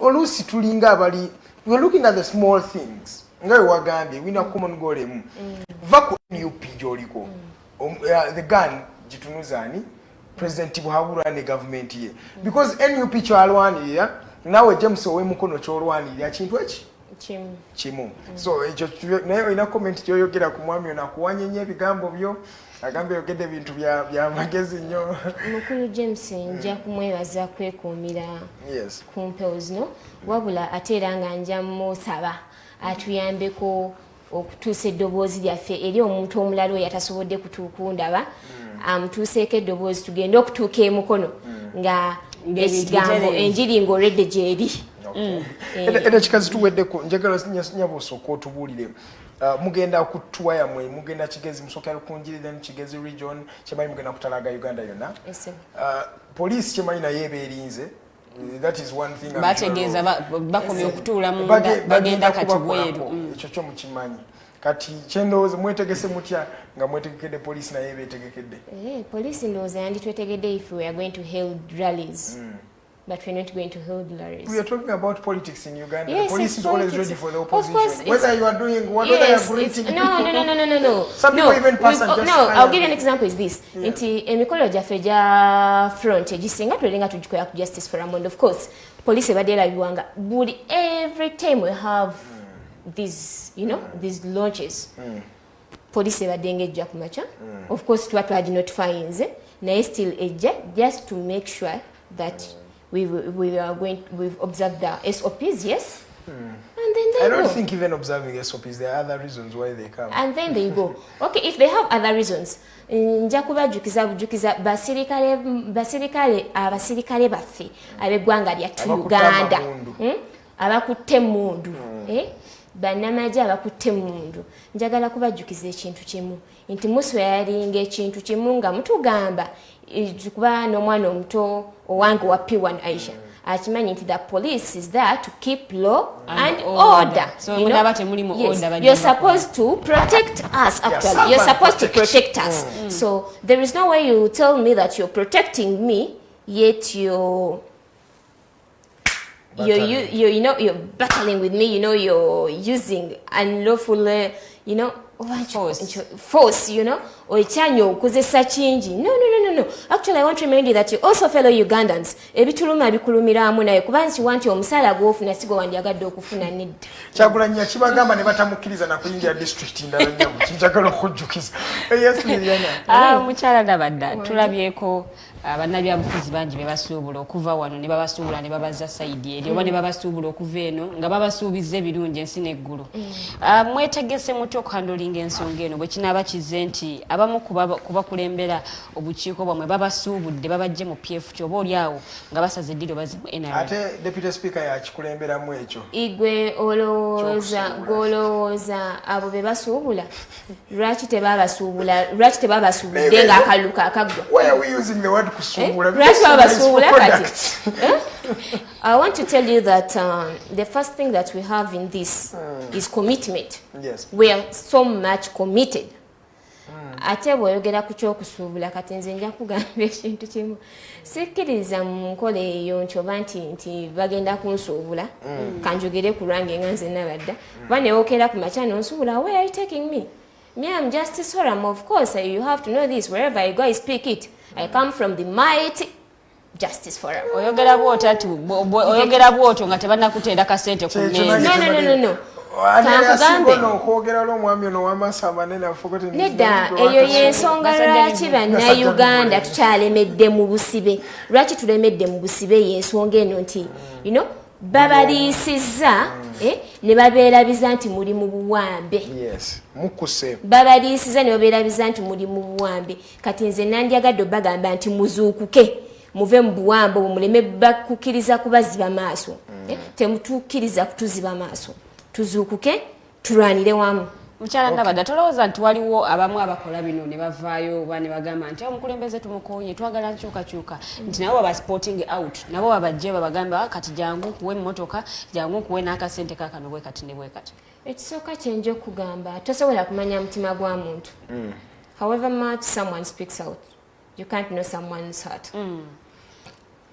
olusi tulinga abali, we're looking at the small things. Ngai wagambi, we na common goal emu. Vaku NUP joliko. The gun jitunuzani. President Tibuhabura ne government ye. Because NUP chalwani ya, nawe James Owe mukono chalwani ya chintu echi? Chimu. So nayo ina comment yoyogera ku mwami ona kuwanyenye bigambo byo agambe yogede bintu bya magezi nnyo. Mukulu James nja kumwebaza kwekuumira ku mpewo zino wabula ate era nga nja musaba atuyambeko okutuusa eddoboozi lyaffe eri omuntu omulala oyo atasobodde kutukundaba amutuuseeko eddoboozi tugende okutuuka emukono nga ekigambo enjiri ng'olwedde gyeri. Era kikazi tuweddeko njagala nyabo osooka otubuulire mugenda kutuwaya mwe mugenda Kigezi musookera kunjiri then Kigezi region kyemanyi mugenda kutalaga Uganda yonna. Poliisi kyemanyi naye eba erinze. That is one thing. Bategeeza bakomye okutuula mu bagenda kati bweru. Ekyo kyo mukimanyi. Kati kyendowooza mwetegese mutya nga mwetegekedde poliisi naye beetegekedde. Poliisi ndowooza yanditwetegedde if we are going to hold rallies. But we're not going to hold rallies. We are talking about politics in Uganda. Yes, the police is always ready for the opposition. Of course, whether you are doing whatever you are greeting people. No. Some people even pass and just. No, I'll give you an example. Is this? Inti emikolo gyaffe gya front egisinga twerenga tugikola ku Justice Forum, and of course police badela biwanga. But every time we have these, these launches, police badengejja kumacha. Of course, tuwa notifying naye still just to make sure that we've observed the SOPs, yes? And then they I don't go. think even observing SOPs, there are other reasons why they come. And then they go. Okay, if they have other reasons, nja kubajukiza abasirikale baffe ab'eggwanga lyattu Uganda abakutte emmundu bannamagye abakutte emmundu njagala kubajukiza ekintu kimu nti musweyalinga ekintu kimu nga mutugamba kuba n'omwana omuto owange wa P1 Aisha akimanyi nti the police is there to keep law and order. So you're supposed to protect us. Actually, you're supposed to protect us. So there is no way you tell me that you're protecting me, yet you're battling with me. You're using unlawful, force, or chanyo kuzesa change. No. Actually, I want to remind you that you also fellow Ugandans. Ebituluma bikulumira amu naye kubanzi wanti omusala gwofuna sigo wandyagadde okufuna nedda. Kyagulannya kibagamba ne batamukkiriza na kuyingira district ndala nnyo kinjagala okujjukiza. Yes, Liliana. Mukyala Nabadda tulabyeko bannabyabufuzi bangi be basuubula okuva wano ne babasuubula ne babaza sayidi eri oba ne babasuubula okuva eno nga babasuubiza ebirungi ensi n'eggulu. Mwetegese mutya okuhandolinga ensonga eno bwe kinaaba kize nti abamu kubakulembera obukiiko bwamwe babasuubudde babajje mu PF kyoba oli awo nga basaze eddiro baze mu NRM. Ate Deputy Speaker yakikulemberamu ekyo. Igwe olowooza abo be basuubula lwaki tebabasuubudde ng'akaluka akaggwa. Why are we using the word kusubula? I want to tell you that the first thing that we have in this is commitment. Yes. We are so much committed. Ate bw'oyogera ku ky'okusuubula kati nze nja kugamba ekintu kimu sikkiriza mu nkola eyo nti oba nti bagenda kunsuubula kanjogere ku lwange nga nze Nabadda kuba newookera ku makya nonsuubula where are you taking me? Me, I'm Justice Forum, of course. You have to know this. Wherever I go, I speak it. I come from the mighty Justice Forum. Oyogera bw'otyo nga tebannakuteera kasente ku mmeeza. No. Nedda eyo y'ensonga lwaki bannayuganda tukyalemedde mu busibe. Lwaki tulemedde mu busibe y'ensonga eno nti babaliisizza ne babeerabiza nti muli mu buwambe. Babaliisizza ne babeerabiza nti muli mu buwambe. Kati nze nandyagadde bagamba nti muzuukuke muve mu buwambe obwo muleme bakukkiriza kubaziba maaso. Temutukkiriza kutuziba maaso. Tuzuukuke tulwanire wamu. Mukyala Nabadda tolowooza nti waliwo abamu abakola bino ne bavaayo oba ne bagamba nti omukulembeze tumukonye twagala nkyukakyuka nti nabo baba sporting out nabo babajje babagamba kati jangu kuwe emmotoka jangu kuwe n'akasente kakano bwe kati ne bwe kati. Ekisooka kyenja okugamba tosobola kumanya mutima gwa muntu. However much someone speaks out, You can't know someone's heart.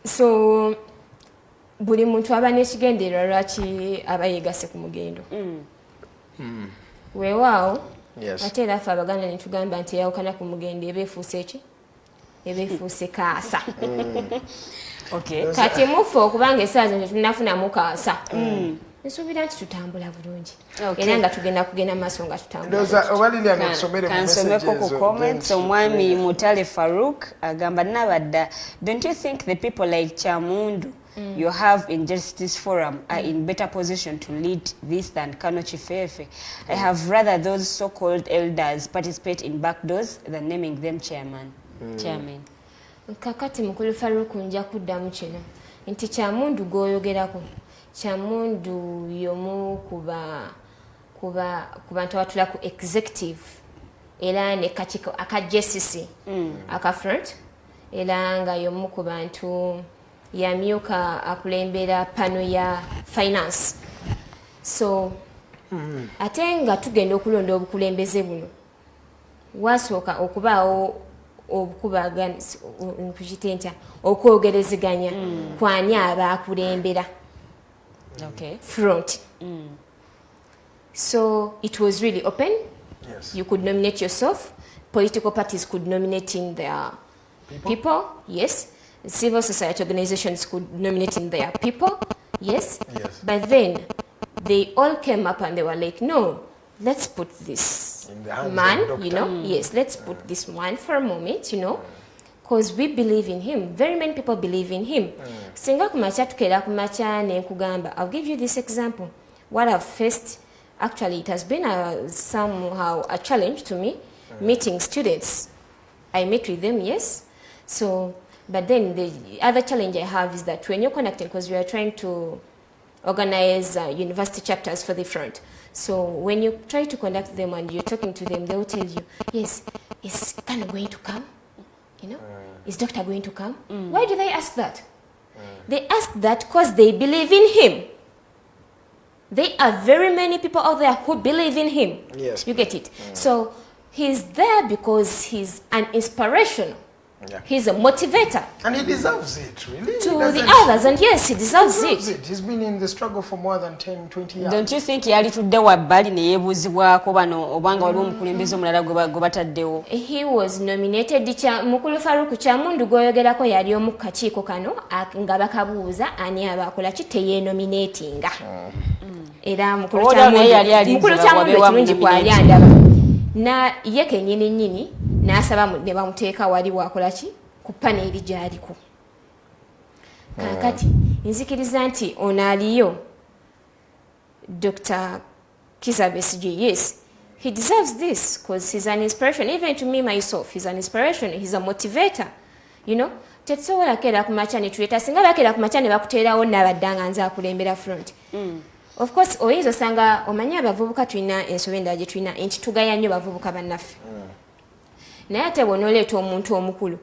So buli muntu aba n'ekigendererwa lwaki aba yeegase ku mugendo. Weewaawo ate era ffe Abaganda ne tugamba nti eyawukana ku mugendo eba efuuse eki? Eba efuuse kaasa. Kati mufe okubanga essaawa zino tetunnafunamu kaasa. Nsuubira nti tutambula bulungi era nga kugenda maaso nga kansomeko ku comments. Omwami Mutale Farouk agamba Nabadda, don't you think the people like Kyamundu you have in Justice Forum are in better position to lead this than Kano Chifefe? I have rather those so-called elders participate in backdoors than naming them chairman. Kakati mukulu Farouk nja kuddamu kino nti Kyamundu gw'oyogerako Kyamundu yomu ku bantu abatula ku executive era ne kachiko aka JCC aka front era nga yomu ku bantu yamyuka akulembera pano ya finance. So ate nga tugenda okulonda obukulembeze buno wasooka okubaawo obukubagana nkujitenta okwogerezeganya kwani abakulembera front. So it was really open. You could nominate yourself. Political parties could nominate in their people. Yes. Civil society organizations could nominate in their people. Yes. But then they all came up and they were like, no, let's put this man, you know, yes, let's put this man for a moment, you know, because we believe in him. Very many people believe in him. Singa kumacha tukera kumacha ne kugamba. I'll give you this example. What I've faced, actually, it has been somehow a challenge to me, meeting students. I meet with them, yes. So, but then the other challenge I have is that when you're connecting, because we are trying to organize university chapters for the front. So when you try to conduct them and you're talking to them, they will tell you, yes, is Kano going to come? You know, is Doctor going to come? Why do they ask that? They ask that because they believe in him. There are very many people out there who believe in him. Yes. You get it? So he's there because he's an inspiration. He's a motivator. And he deserves it, really. To the others, and yes, he deserves it. He's been in the struggle for more than 10, 20 years. Don't you think yali tudde wabbali ne yeebuzibwako bano obanga waliwo omukulembeze omulala gwe bataddewo? He was nominated. Mukulu Faruku Kyamundu gwoyogerako yali omu kakiiko kano nga bakabuuza ani abakola ki teyenominatinga. Era Mukulu Kyamundu ekirungi kwali andaba. Na ye kennyini nnyini n'asaba ne bamuteeka wali wakola ki ku paneeri gy'aliko. Kaakati nzikiriza nti ono aliyo Dr. Kizza Besigye, yes, he deserves this because he's an inspiration. Even to me myself, he's an inspiration. He's a motivator, you know. Tetusobola kera kumacha ne tuleta singa bakera kumacha ne bakuteerawo Nabadda nga nze akulembera front. Of course, oyinza osanga omanyi abavubuka tulina ensobe endala gye tulina nti tugaya nnyo bavubuka bannaffe. Naye ate bw'onooleeta omuntu omukulu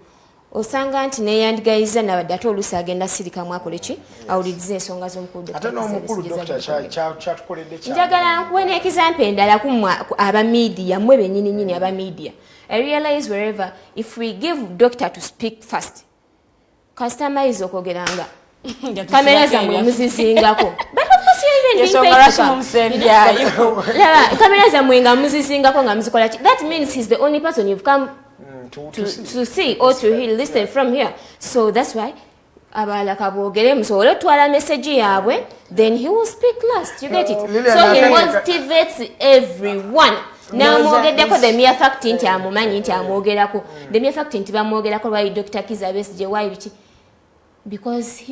osanga nti neeyandigayiza Nabadda ate oluusi agenda sirikamu akole ki awuliriza ensonga z'omukulu. Ate n'omukulu Dokita kyatukoledde kyane. Njagala nkuwe n'ekizampa endala kummwe aba media mmwe bennyini nnyini aba media. I realize wherever if we give Doctor to speak first, customize okwogeranga kamera zammwe muzizingako. Kamera zammwe nga muzizingako nga muzikola ki. That means he's the only person you've come to see or to hear, listen from here. So that's why abalala kabwogere musobole otwala message yaabwe, then he will speak last. You get it? So he motivates everyone. Namwogeddeko the mere fact nti amumanyi nti amwogerako. The mere fact nti bamwogerako lwali Dr. Kizza Besigye why because he